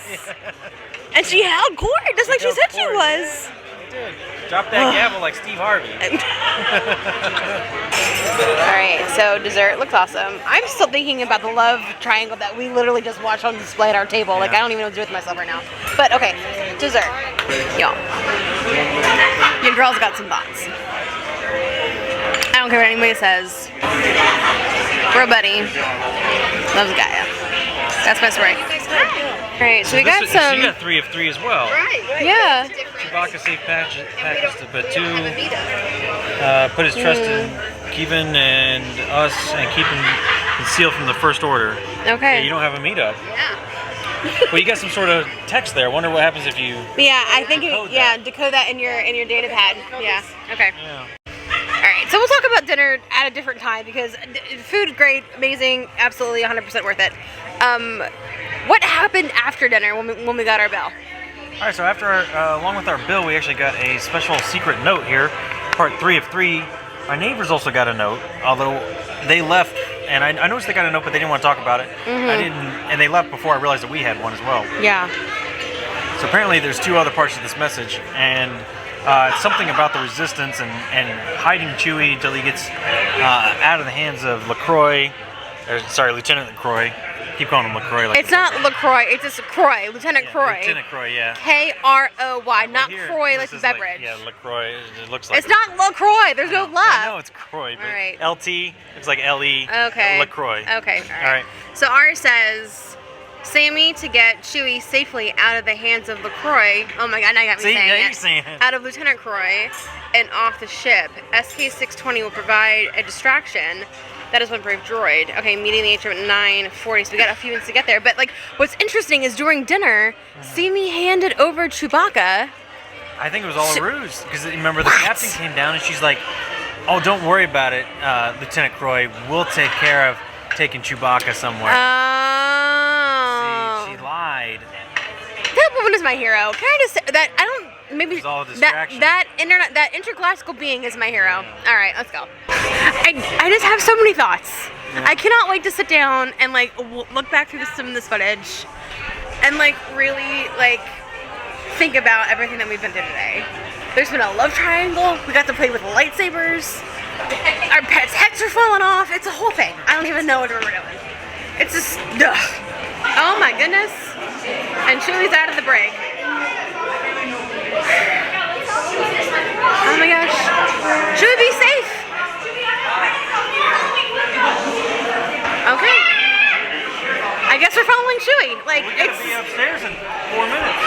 And she held court just like she said she was. Dude, drop that gavel like Steve Harvey. Alright, so dessert looks awesome. I'm still thinking about the love triangle that we literally just watched on display at our table. Like, I don't even know what to do with myself right now. But, okay, dessert. Y'all. Your girl's got some thoughts. I don't care what anybody says. Bro buddy loves Gaya. That's my story. Alright, so we got some... She got 3 of 3 as well. Right. Yeah. Chewbacca safe patches to Batu. Put his trust in Kevin and us and keep him concealed from the First Order. Okay. Yeah, you don't have a meetup. Yeah. Well, you got some sort of text there. I wonder what happens if you... Yeah, I think decode that in your data pad. Yeah. Okay. Yeah. Alright, so we'll talk about dinner at a different time because food, great, amazing, absolutely 100% worth it. What happened after dinner when we got our bill? Alright, so after along with our bill, we actually got a special secret note here, part 3 of 3. Our neighbors also got a note, although they left, and I noticed they got a note, but they didn't want to talk about it. Mm-hmm. I didn't, and they left before I realized that we had one as well. Yeah. So apparently there's 2 other parts to this message, and it's something about the Resistance and hiding Chewie until he gets out of the hands of LaCroix, Lieutenant LaCroix. Keep calling him LaCroix. Like it's not LaCroix, it's just Croix, Lieutenant Croix. Lieutenant Croix, yeah. K-R-O-Y, not here, Croix like the is beverage. yeah, LaCroix, it looks like it's not LaCroix, there's no love. I know it's Croix, but right. LT, it's like L-E, okay. LaCroix. Okay, all right. So ours says, Sammy to get Chewie safely out of the hands of LaCroix. Oh my god, now you got me saying it. Out of Lieutenant Croix and off the ship. SK-620 will provide a distraction. That is one brave droid. Okay, meeting the atrium at 9:40, so we got a few minutes to get there. But like, what's interesting is during dinner, Sammy handed over Chewbacca. I think it was all a ruse, because remember the captain came down and she's like, "Oh, don't worry about it, Lieutenant Croix. We'll take care of taking Chewbacca somewhere." Oh. See, she lied. That Everyone is my hero. Can I just say that I don't maybe all a distraction. that intergalactical being is my hero. All right, let's go. I just have so many thoughts. Yeah. I cannot wait to sit down and like look back through some of this footage and like really like think about everything that we've been through today. There's been a love triangle. We got to play with lightsabers. Our pets' heads are falling off. It's a whole thing. I don't even know what we're doing. It's just, ugh. Oh my goodness. And Chewie's out of the break. Oh my gosh. Chewie, be safe. Okay. I guess we're following Chewie. Like, We're gonna be upstairs in 4 minutes.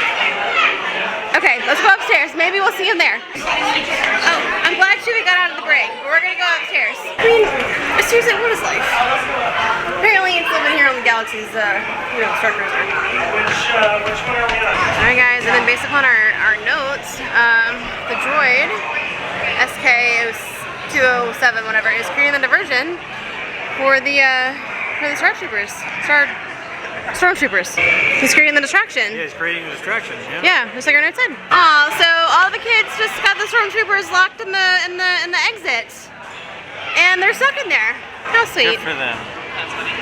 Okay, let's go upstairs. Maybe we'll see him there. Oh, I'm glad Chewie got out of the break. We're gonna go upstairs. I mean, seriously, what is life? Apparently it's living here on the galaxy's, Starcruiser. Which one are we on? Alright guys, and then based upon our notes, the droid, SK-207, whatever, is creating the diversion for the Stormtroopers. He's creating the distraction. Yeah, he's creating a distraction. Yeah. Yeah, just like our note said. Oh, so all the kids just got the Stormtroopers locked in the exit, and they're stuck in there. How sweet. Good for them.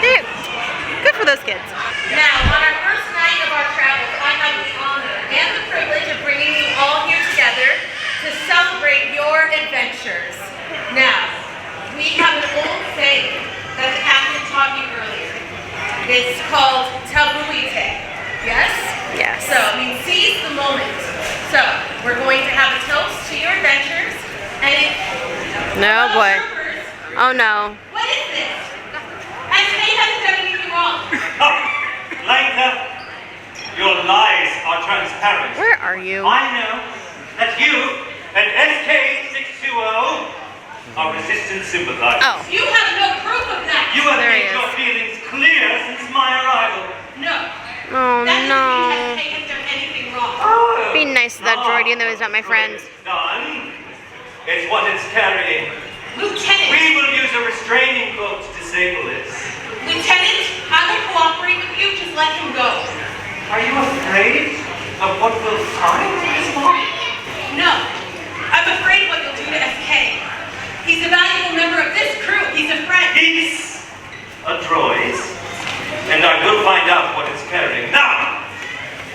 Good for those kids. Now, on our first night of our travels, I have the honor and the privilege of bringing you all here together to celebrate your adventures. Now, we have an old saying that the captain taught me earlier. It's called tabuite. Yes? Yes. So, it means seize the moment. So, we're going to have a toast to your adventures, and it... No boy. Oh no. What is this? I say hasn't done anything wrong. Later, your lies are transparent. Where are you? I know that you and SK-620 are resistance sympathizers. Oh. You have no proof of that. You have There he made is. your feelings clear since my arrival. No. Oh That doesn't no. mean SK has done anything wrong. Oh, Be nice to that droid, even though he's not my friend. It's done. It's what it's carrying. Lieutenant. We will use a restraining bolt to disable it. Lieutenant, I will cooperate with you. Just let him go. Are you afraid of what we'll find this morning? No. I'm afraid what you'll do to SK. He's a valuable member of this crew. He's a friend. He's a droid, and I will find out what it's carrying. Now,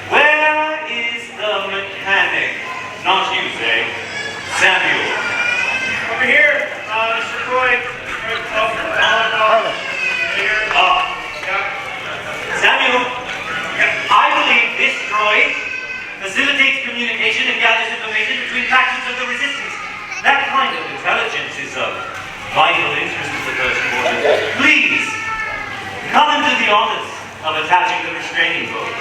where is the mechanic? Not you, Zay. Samuel. Over here, Mr. Croy. Samuel, I believe this droid facilitates communication and gathers information between factions of the resistance. That kind of intelligence is of vital interest to the First Order. Please, come into the honors of attaching the restraining bolt.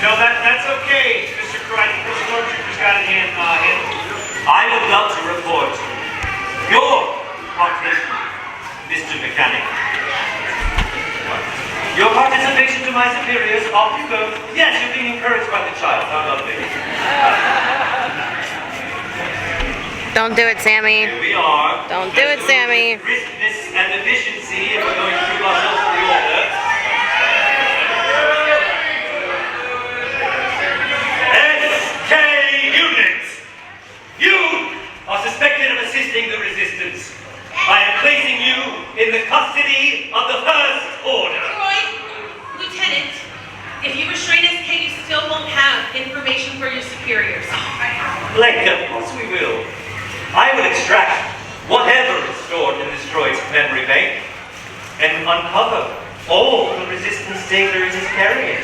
No, that's okay, Mr. Croy. I think the Stormtroopers got it handled. I would love to report your participation, Mr. Mechanic. Your participation to my superiors, off you go. Yes, you're being encouraged by the child. How lovely. Don't do it, Sammy. Here we are. Don't do it, Sammy. Briskness and efficiency if we're going to prove ourselves to the order. SK units! You are suspected of assisting the resistance. I am placing you in the custody of the First Order. Roy, Lieutenant, if you restrain SK, you still won't have information for your superiors. Later, of course we will. I will extract whatever is stored in this droid's memory bank and uncover all the resistance data it is carrying.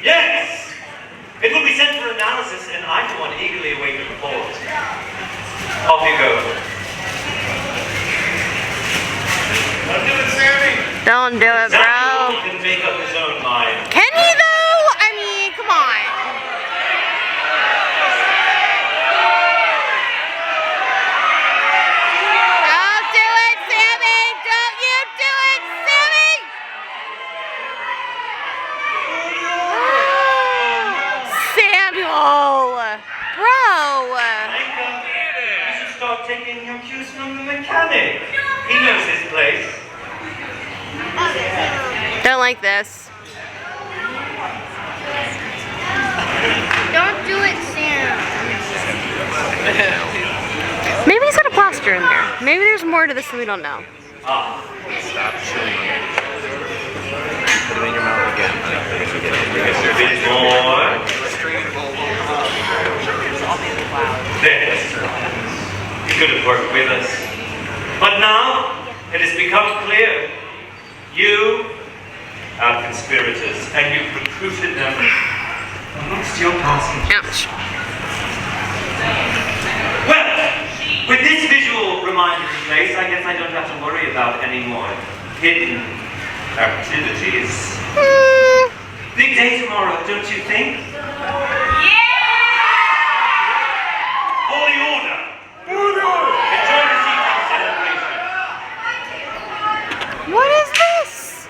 Yes! It will be sent for analysis, and I'm the one eagerly awaiting the report. Off you go. Don't do it, Sammy. Don't do it, bro. Samuel can make up his own mind. Can he though? I mean, come on. Don't do it, Sammy. Don't you do it, Sammy. Samuel, bro. You should start taking your cues from the mechanic. He knows his place. Don't like this. in there. Maybe there's more to this that we don't know. Stop chewing. Put it in your mouth again. There. You could have worked with us. But now, it has become clear. You are conspirators, and you've recruited them amongst your passengers. Ouch. Well, with this visual reminder in place, I guess I don't have to worry about any more hidden activities. Big day tomorrow, don't you think? Yeah! Holy order! Enjoy the evening celebration. What is this?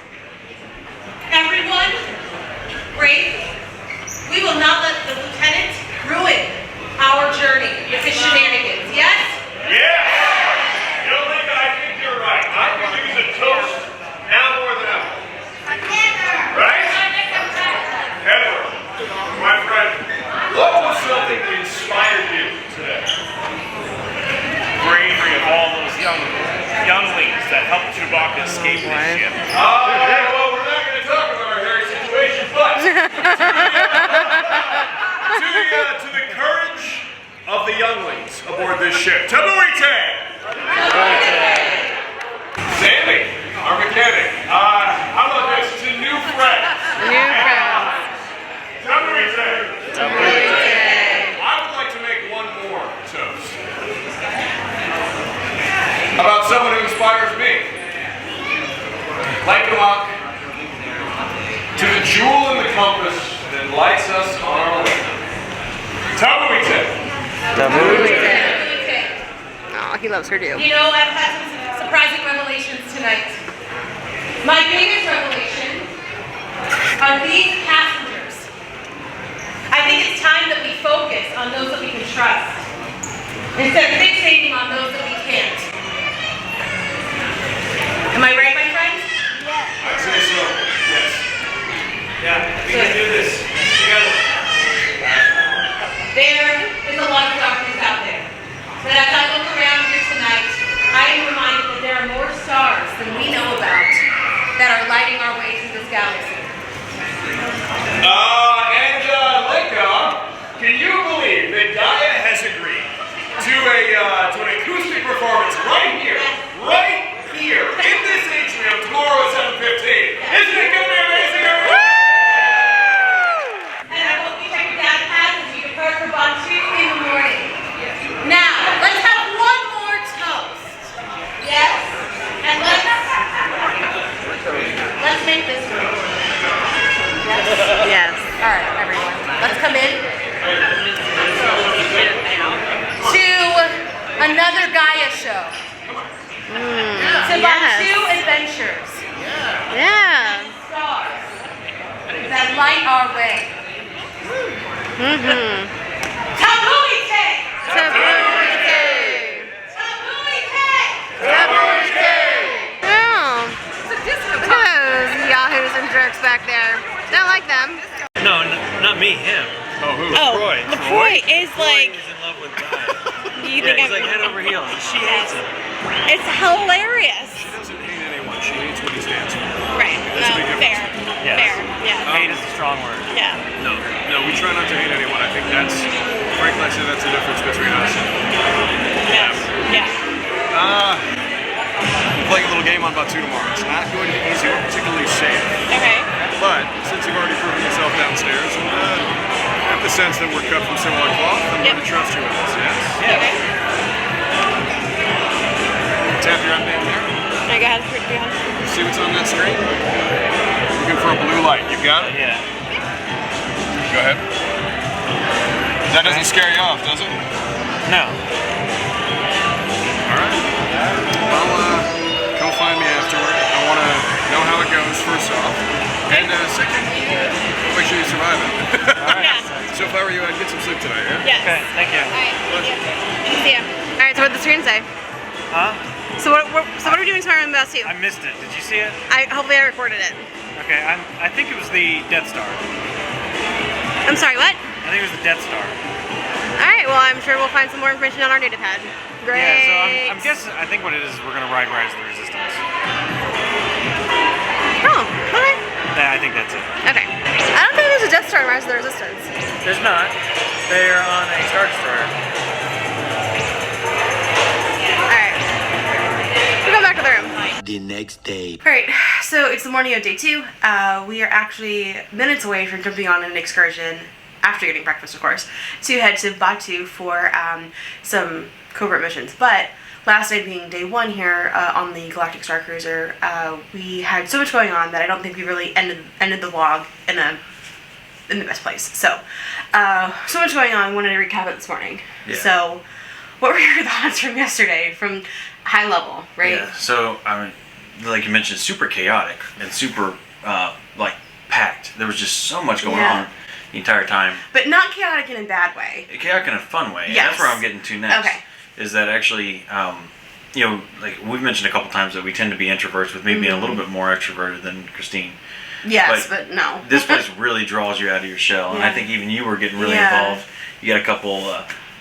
Everyone, Wraith, we will not let the lieutenant ruin our journey with his shenanigans, yes? Yeah! Yolinka, I think you're right. I could use a toast now more than ever. Right? Edward, my friend, what was something that inspired you today? Bravery of all those younglings that helped Chewbacca escape this ship. Oh, well, we're not going to talk about our hairy situation, but to the courage of the younglings aboard this ship. Tabuite! Sammy, our mechanic. How about this? To new friends. New friends. Tabuite! I would like to make one more toast. About someone who inspires me. Like a walk to the jewel in the compass that lights us on our way. Tabuite! Oh, he loves her too. You know, I've had some surprising revelations tonight. My biggest revelation are these passengers. I think it's time that we focus on those that we can trust, instead of fixating on those that we can't. Am I right, my friend? I'd say so, yes. Yeah, we can do this together. There is a lot of darkness out there. But as I look around here tonight, I am reminded that there are more stars than we know about that are lighting our way through this galaxy. Linka, can you believe that Gaya has agreed to an acoustic performance right here in this atrium tomorrow at 7:15? Isn't it going to be amazing, everyone? And I hope you check your data pads as you depart for Batu in the morning. Now, let's have one more toast. Yes? And let's make this great. Yes. All right, everyone. Let's come in to another Gaya show. To Batu Adventures. Yeah. Stars that light our way. Tabuite! Oh. Look at those yahoos and jerks back there. Don't like them. No, not me, him. Oh, who? Troy. LaProy is like. He's in love with Gaia. You think He's like head over heels. She hates him. It's hilarious. She doesn't hate anyone. She hates what he stands for. Right. That's a big Fair. Yes. Fair. Yeah. Hate is a strong word. Yeah. No, we try not to hate anyone. I think that's, frankly, I say that's the difference between us. Yes. Yeah. We're playing a little game on Batu tomorrow. It's not going to be easy or particularly safe. Okay. But since you've already proven yourself downstairs and have the sense that we're cut from similar cloth, I'm going to trust you with this, yes? Okay. Tap your up down there. I got it. See what's on that screen? Looking for a blue light. You got it? Yeah. Go ahead. That doesn't scare you off, does it? No. All right. Well, come find me afterward. I want to know how it goes, first off. And second, make sure you survive it. All right. So if I were you, I'd get some sleep tonight, yeah? Yes. Okay, thank you. All right. See ya. Alright, so what did the screen say? Huh? So what are we doing tomorrow in Batu? I missed it. Did you see it? Hopefully I recorded it. Okay, I think it was the Death Star. I'm sorry, what? I think it was the Death Star. Alright, well I'm sure we'll find some more information on our data pad. Great. Yeah, so I'm guessing, I think what it is we're going to ride Rise of the Resistance. Oh, okay. Yeah, I think that's it. Okay. I don't think there's a Death Star in Rise of the Resistance. There's not. They're on a Star Destroyer. Alright. We're going back to the room. The next day. Alright, so it's the morning of day 2. We are actually minutes away from jumping on an excursion, after getting breakfast of course, to head to Batu for some covert missions. But last night being day 1 here on the Galactic Starcruiser, we had so much going on that I don't think we really ended the vlog in the best place. So, so much going on, I wanted to recap it this morning. Yeah. So, what were your thoughts from yesterday, from high level, right? Yeah, so, I mean, like you mentioned, super chaotic and super, like, packed. There was just so much going on the entire time. But not chaotic in a bad way. Chaotic in a fun way. Yes. And that's where I'm getting to next. Okay. Is that actually, you know, like we've mentioned a couple times that we tend to be introverts, with me being a little bit more extroverted than Christine. Yes, but no. This place really draws you out of your shell, and I think even you were getting really involved. You got a couple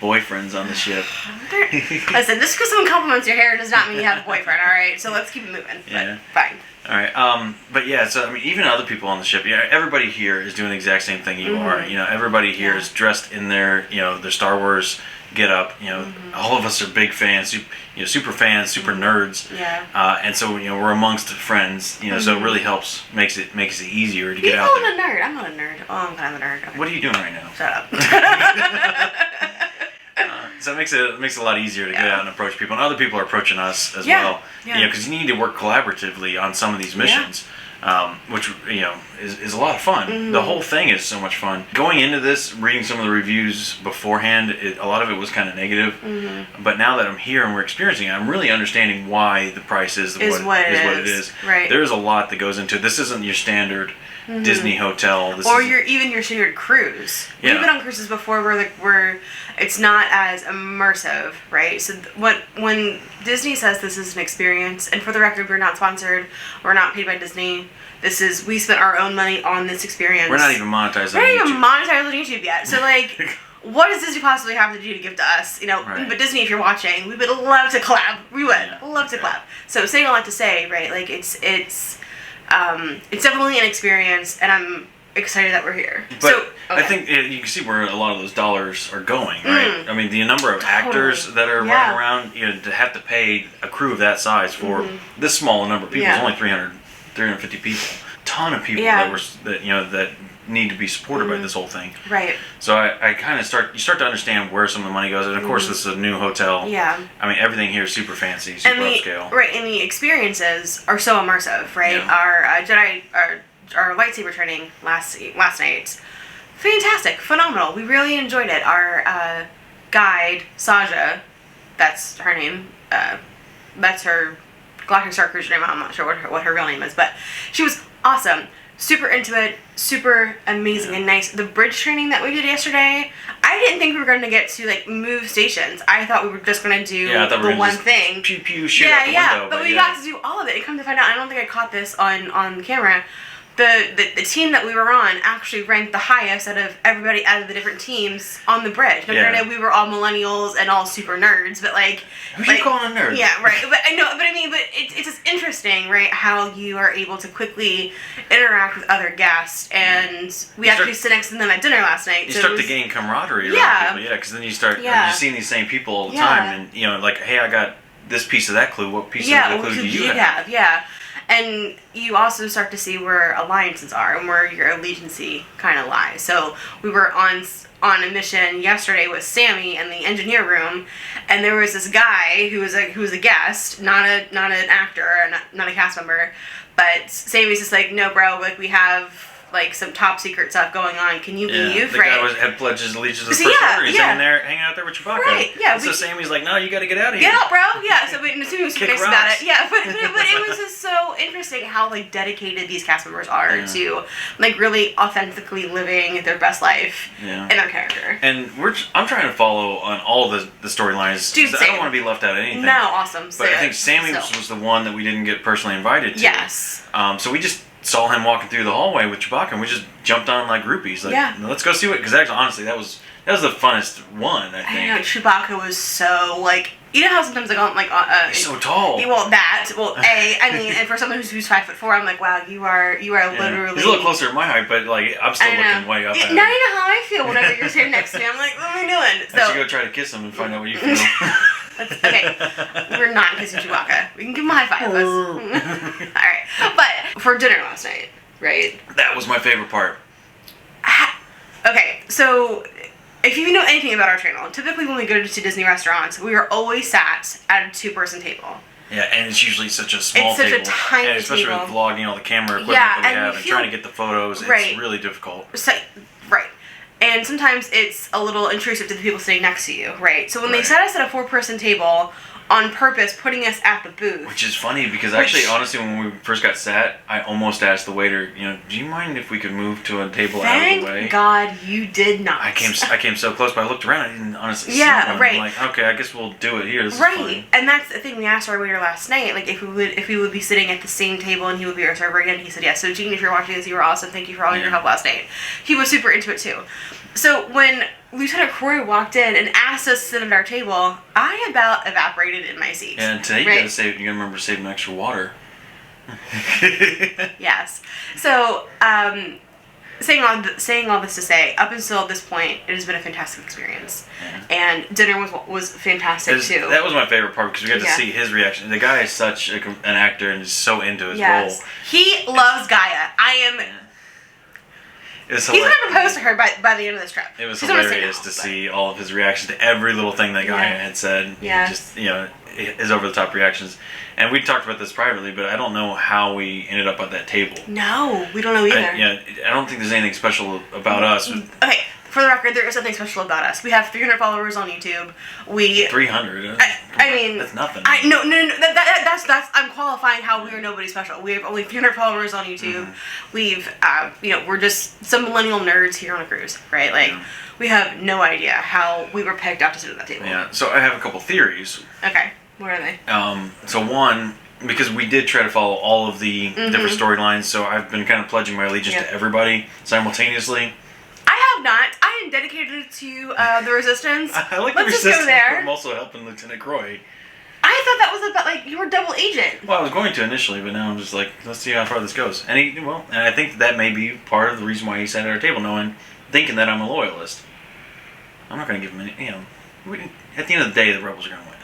boyfriends on the ship. Listen, just because someone compliments your hair does not mean you have a boyfriend, alright? So let's keep it moving. Yeah. But fine. Alright, but yeah, so I mean, even other people on the ship, everybody here is doing the exact same thing you are. You know, everybody here is dressed in their, you know, their Star Wars get up. You know, all of us are big fans, super fans, super nerds. Yeah. And so, you know, we're amongst friends. You know, so it really helps, makes it easier to get out there. You call it a nerd. I'm not a nerd. Oh, I'm kind of a nerd. Okay. What are you doing right now? Shut up. So it makes it a lot easier to get out and approach people, and other people are approaching us as Yeah. well. Yeah. You know, because you need to work collaboratively on some of these missions, which you know is a lot of fun. The whole thing is so much fun. Going into this, reading some of the reviews beforehand, a lot of it was kind of negative. But now that I'm here and we're experiencing it, I'm really understanding why the price is what it is. Right. There's a lot that goes into it. This isn't your standard Disney hotel. This or is, even your standard cruise. Yeah. We've been on cruises before where it's not as immersive, right? So when Disney says this is an experience, and for the record, we're not sponsored, we're not paid by Disney. We spent our own money on this experience. we're not even monetized on We're not YouTube. even monetized on YouTube yet. So like, what does Disney possibly have to do to give to us? You know, but Disney, if you're watching, we would love to collab. We would love to collab. So saying all that to say, right? Like it's definitely an experience, and I'm excited that we're here. But so, I think you can see where a lot of those dollars are going, right? I mean, the number of actors that are running around, you know, to have to pay a crew of that size for this small number of people, it's only 350 people. A ton of people that need to be supported by this whole thing. Right. So I kind of start to understand where some of the money goes, and of course this is a new hotel. Yeah. I mean, everything here is super fancy, super upscale. Right, and the experiences are so immersive, right? Yeah. Our lightsaber training last night, fantastic, phenomenal. We really enjoyed it. Our guide Saja, that's her name. That's her Galactic Starcruiser name. I'm not sure what her real name is, but she was awesome. Super into it, super amazing and nice. The bridge training that we did yesterday, I didn't think we were going to get to like move stations. I thought we were just going to do the one thing. Pew pew shoot out the window. But we got to do all of it. And come to find out, I don't think I caught this on camera. The team that we were on actually ranked the highest out of everybody out of the different teams on the bridge. Now, granted, we were all millennials and all super nerds, but like... Who you calling a nerd? Yeah, right. But I know, but I mean, it's just interesting, right, how you are able to quickly interact with other guests, and we actually sit next to them at dinner last night. You start to gain camaraderie around people, because then you start you're seeing these same people all the time, and, you know, like, hey, I got this piece of that clue, what piece of that clue do you have? And you also start to see where alliances are and where your allegiancy kind of lies. So we were on a mission yesterday with Sammy in the engineer room, and there was this guy who was a guest, not an actor, or not a cast member, but Sammy's just like, no, bro, like we have like some top secret stuff going on. Can you leave? The guy had pledged his allegiance to the First Order. He's hanging out there with Chewbacca. Right. Yeah. So Sammy's like, no, you got to get out of here. Get out, bro. Yeah. So Sammy was Kick nice rocks. about it. Yeah. But it was just so interesting how like dedicated these cast members are to like really authentically living their best life in their character. And I'm trying to follow on all the storylines. Dude, I don't want to be left out of anything. No, awesome. But I think Sammy was the one that we didn't get personally invited to. Yes. So we just saw him walking through the hallway with Chewbacca, and we just jumped on like groupies. Like, let's go see what. Because honestly, that was the funnest one. I think. I know Chewbacca was so like you know how sometimes like He's so tall. Well, I mean, and for someone who's 5'4", I'm like, wow, you are literally. He's a little closer to my height, but like I'm still looking way up. Now you know how I feel whenever you're sitting next to me. I'm like, what am I doing? So I should go try to kiss him and find out what you feel. Okay, we're not kissing Chewbacca. We can give him a high five. All right, but for dinner last night, right? That was my favorite part. Okay, so if you know anything about our channel, typically when we go to Disney restaurants, we are always sat at a 2-person table. Yeah, and it's usually such a small table. It's such a tiny and especially table. with vlogging, all the camera equipment Yeah, that we and have, we and feel- trying to get the photos, Right. it's really difficult. So, right. And sometimes it's a little intrusive to the people sitting next to you, right? So when they set us at a 4-person table on purpose, putting us at the booth. Which is funny because actually, honestly, when we first got sat, I almost asked the waiter, do you mind if we could move to a table out of the way? Thank God you did not. I came so close, but I looked around, I didn't honestly see one. right. I'm like, okay, I guess we'll do it here. This is Right, fine. and that's the thing we asked our waiter last night, like if we would be sitting at the same table and he would be our server again. He said yes. So Gene, if you're watching this, you were awesome. Thank you for all your help last night. He was super into it too. So when Lieutenant Croy walked in and asked us to sit at our table, I about evaporated in my seat. And today you gotta remember to save some extra water. Yes. So saying all this to say, up until this point, it has been a fantastic experience, and dinner was fantastic too. That was my favorite part because we got to see his reaction. The guy is such an actor and is so into his role. He loves Gaya. He's gonna propose to her by the end of this trip. It was hilarious to see all of his reactions to every little thing that Gaya had said. Yeah. Just his over the top reactions. And we talked about this privately, but I don't know how we ended up at that table. No, we don't know either. I don't think there's anything special about us. Okay, for the record, there is nothing special about us. We have 300 followers on YouTube. 300. I mean, that's nothing. No. That's I'm qualifying how we are nobody special. We have only 300 followers on YouTube. We've we're just some millennial nerds here on a cruise, right? Like we have no idea how we were picked out to sit at that table. Yeah. So I have a couple theories. Okay. What are they? So one, because we did try to follow all of the different storylines, so I've been kind of pledging my allegiance to everybody simultaneously. I have not. I am dedicated to the Resistance. I like Let's the just Resistance, go there. but I'm also helping Lieutenant Croy. I thought that was about like you were double agent. Well, I was going to initially, but now I'm just like, let's see how far this goes. And and I think that may be part of the reason why he sat at our table, thinking that I'm a loyalist. I'm not going to give him any. At the end of the day, the rebels are going to win.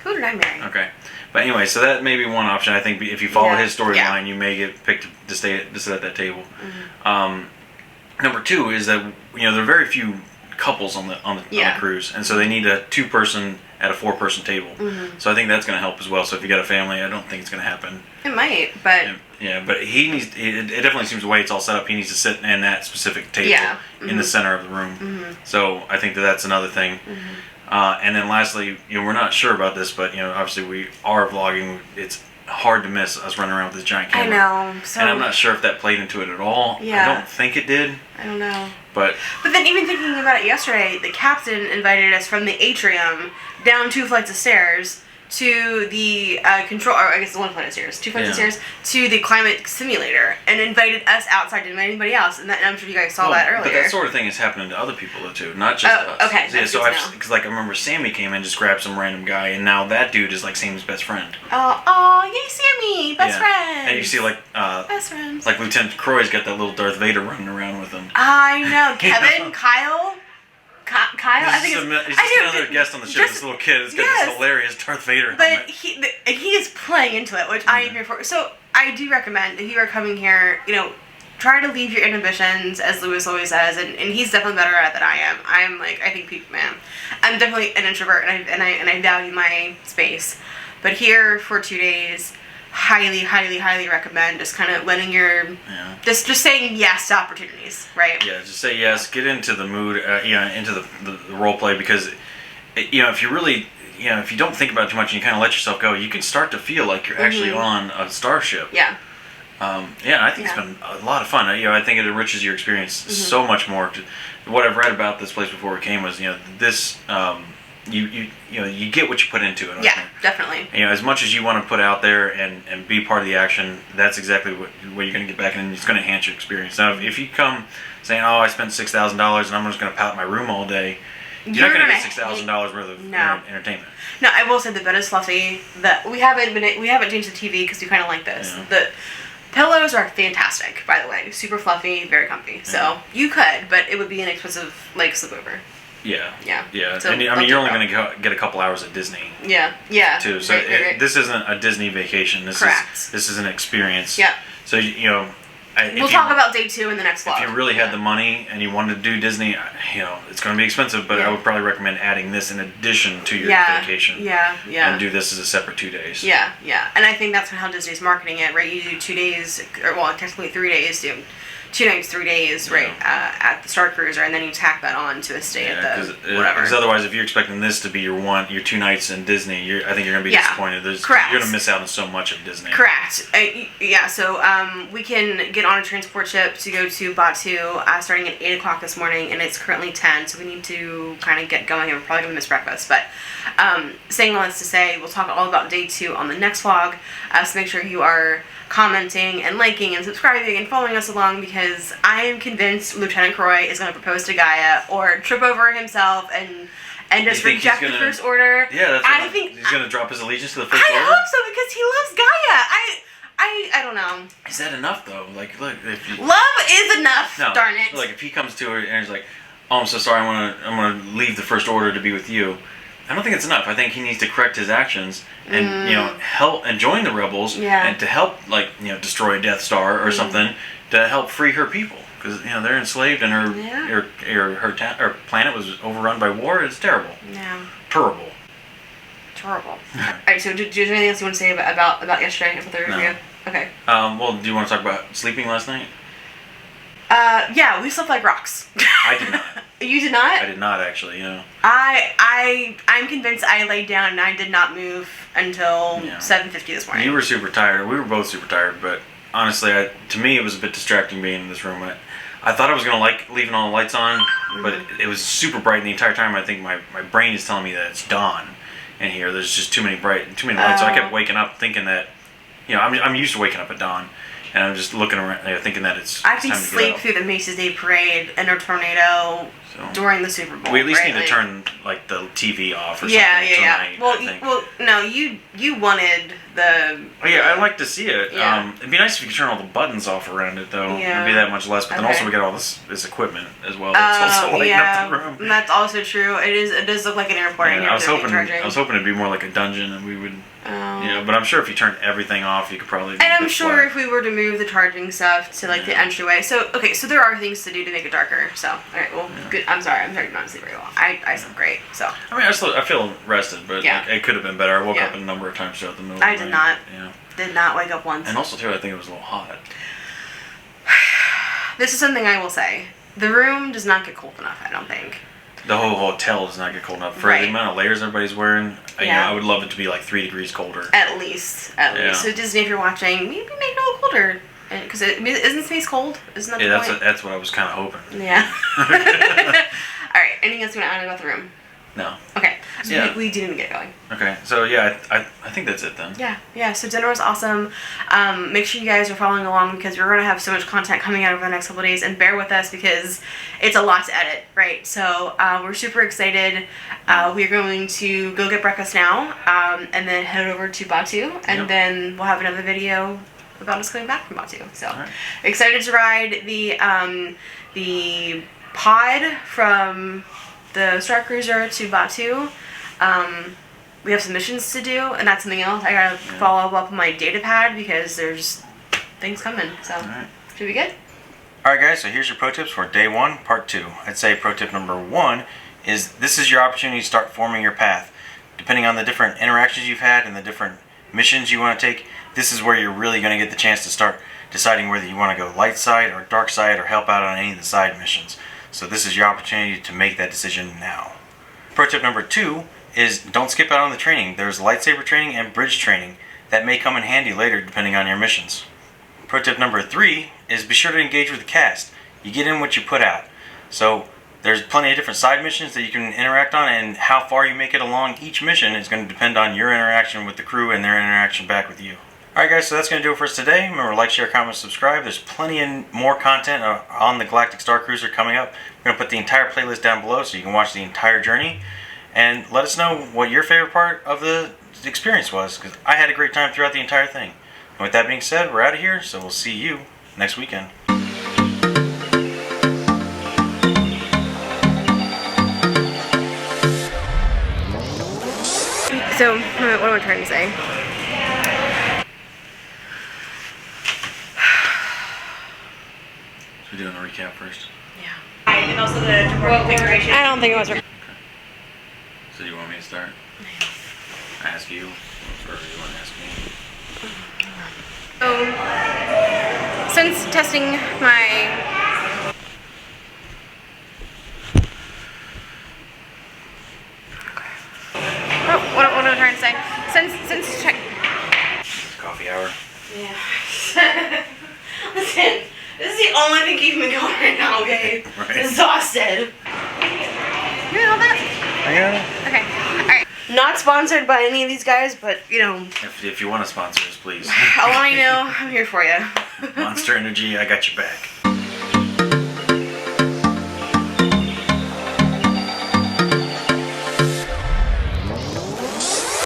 Who did I marry? Okay, but anyway, so that may be one option. I think if you follow his storyline, you may get picked to sit at that table. Number two is that there are very few couples on the cruise, and so they need a 2-person at a 4-person table. So I think that's going to help as well. So if you got a family, I don't think it's going to happen. It might, but but he needs. It definitely seems the way it's all set up. He needs to sit in that specific table in the center of the room. So I think that's another thing. And then lastly, we're not sure about this, but obviously we are vlogging. It's hard to miss us running around with this giant camera. I know. So, and I'm not sure if that played into it at all. Yeah. I don't think it did. I don't know. But then even thinking about it yesterday, the captain invited us from the atrium down 2 flights of stairs to the control, or I guess 1 flight of stairs, 2 flights of stairs to the climate simulator, and invited us outside. Didn't invite anybody else, and I'm sure you guys saw that earlier. But that sort of thing is happening to other people though too, not just us. Okay. Yeah, so because I remember Sammy came in, just grabbed some random guy, and now that dude is like Sammy's best friend. Oh, yay, Sammy, best friend. And you see best friends. Like Lieutenant Croy's got that little Darth Vader running around with him. I know, Kevin, Kyle. I think he's just another guest on the ship. This little kid has got this hilarious Darth Vader helmet. But he is playing into it, which I am here for. So I do recommend if you are coming here, try to leave your inhibitions, as Lewis always says, and he's definitely better at it than I am. I'm definitely an introvert, and I value my space. But here for 2 days, highly recommend just kind of letting just saying yes to opportunities, right? Yeah, just say yes, get into the mood, into the role play, because if you really if you don't think about it too much and you kind of let yourself go, you can start to feel like you're actually on a starship. Yeah. I think it's been a lot of fun. I think it enriches your experience so much more. What I've read about this place before we came was this. You get what you put into it. Yeah, definitely. As much as you want to put out there and be part of the action, that's exactly what you're going to get back, and it's going to enhance your experience. Now, if you come saying, "Oh, I spent $6,000 and I'm just going to pout in my room all day," You're not going to get $6,000 worth of entertainment. No, I will say the bed is fluffy. We haven't changed the TV because we kind of like this. Yeah. The pillows are fantastic, by the way. Super fluffy, very comfy. So you could, but it would be an expensive sleepover. Yeah. Yeah. Yeah. So and I mean, you're only going to get a couple hours at Disney. Yeah. Yeah. Too. So right. this isn't a Disney vacation. This is an experience. Yeah. So we'll talk about day 2 in the next vlog. If you really had the money and you wanted to do Disney, it's going to be expensive, but I would probably recommend adding this in addition to your vacation. Yeah, yeah. And do this as a separate 2 days. Yeah, yeah. And I think that's how Disney's marketing it, right? You do 2 days, or well, technically 3 days, 2 nights, 3 days, right, at the Starcruiser, and then you tack that on to a stay at the whatever. Because otherwise, if you're expecting this to be your 2 nights in Disney, I think you're going to be disappointed. Correct. You're going to miss out on so much of Disney. Correct. So we can get on a transport ship to go to Batu starting at 8 o'clock this morning, and it's currently 10, so we need to kind of get going, and we're probably going to miss breakfast. But saying all this to say, we'll talk all about day 2 on the next vlog, so make sure you are commenting and liking and subscribing and following us along, because I am convinced Lieutenant Croy is going to propose to Gaya or trip over himself and just reject the First Order. Yeah, I think he's going to drop his allegiance to the First Order. I hope so, because he loves Gaya. I don't know. Is that enough though? Like, look, love is enough. No, darn it. Like if he comes to her and he's like, "Oh, I'm so sorry. I'm gonna leave the First Order to be with you." I don't think it's enough. I think he needs to correct his actions and help and join the rebels and to help destroy Death Star or something to help free her people, because they're enslaved and her planet was overrun by war. It's terrible. Yeah. Terrible. All right. So, do you have anything else you want to say about yesterday about the review? No. Okay. Well, do you want to talk about sleeping last night? Yeah, we slept like rocks. I did not. You did not? I did not actually. I'm convinced I laid down and I did not move until 7:50 this morning. You were super tired. We were both super tired, but honestly, to me, it was a bit distracting being in this room. I thought I was gonna like leaving all the lights on, but it was super bright the entire time. I think my brain is telling me that it's dawn in here. There's just too many lights, so I kept waking up thinking that, I'm used to waking up at dawn. And I'm just looking around, thinking that it's I can time to sleep through the Macy's Day Parade and a tornado during the Super Bowl. We at least need to turn the TV off or something tonight. Well, no, you wanted the. Oh yeah, I'd like to see it. Yeah. It'd be nice if you could turn all the buttons off around it, though. Yeah. It'd be that much less. But then also we got all this equipment as well. That's also lighting up the room. That's also true. It does look like an airport. Yeah, I was hoping it'd be more like a dungeon, and we would. But I'm sure if you turned everything off, you could probably. And I'm sure if we were to move the charging stuff to the entryway, so there are things to do to make it darker. So all right, well, good. I'm sorry not to sleep very well. I slept great. So. I mean, I feel rested, but it could have been better. I woke up a number of times throughout the middle. I did not. Yeah. Did not wake up once. And also too, I think it was a little hot. This is something I will say. The room does not get cold enough, I don't think. The whole hotel does not get cold enough. For the amount of layers everybody's wearing, I would love it to be like 3 degrees colder. At least. So Disney, if you're watching, maybe make it a little colder. Because isn't space cold? Isn't that the point? That's what I was kind of hoping. Yeah. Alright, anything else you want to add about the room? No. Okay, so we didn't get going. Okay, so I think that's it then. Yeah, so dinner was awesome. Make sure you guys are following along, because we're going to have so much content coming out over the next couple of days, and bear with us because it's a lot to edit, right? So we're super excited. We're going to go get breakfast now, and then head over to Batu, and then we'll have another video about us coming back from Batu. So excited to ride the pod from the Starcruiser to Batu. We have some missions to do, and that's something else. I gotta follow up on my data pad because there's things coming. So should be good. Alright guys, so here's your pro tips for day 1, part 2. I'd say pro tip number 1 is this is your opportunity to start forming your path. Depending on the different interactions you've had and the different missions you want to take, this is where you're really going to get the chance to start deciding whether you want to go light side or dark side or help out on any of the side missions. So this is your opportunity to make that decision now. Pro tip number 2 is don't skip out on the training. There's lightsaber training and bridge training that may come in handy later depending on your missions. Pro tip number 3 is be sure to engage with the cast. You get in what you put out. So there's plenty of different side missions that you can interact on, and how far you make it along each mission is going to depend on your interaction with the crew and their interaction back with you. Alright guys, so that's going to do it for us today. Remember, like, share, comment, subscribe. There's plenty of more content on the Galactic Starcruiser coming up. We're going to put the entire playlist down below so you can watch the entire journey. And let us know what your favorite part of the experience was, because I had a great time throughout the entire thing. And with that being said, we're out of here, so we'll see you next weekend. So, what am I trying to say? We're doing a recap first. Yeah. And also the configuration. I don't think it was. Okay. So do you want me to start? I ask you, or you want to ask me? So, since testing my what am I trying to say? Since check. It's coffee hour. Yeah. Listen, this is the only thing keeping me going right now, okay? Right. Exhausted. You know that? I got it. Okay. Alright. Not sponsored by any of these guys, but, you know. If you want to sponsor us, please. I'll let you know. I'm here for you. Monster Energy, I got your back.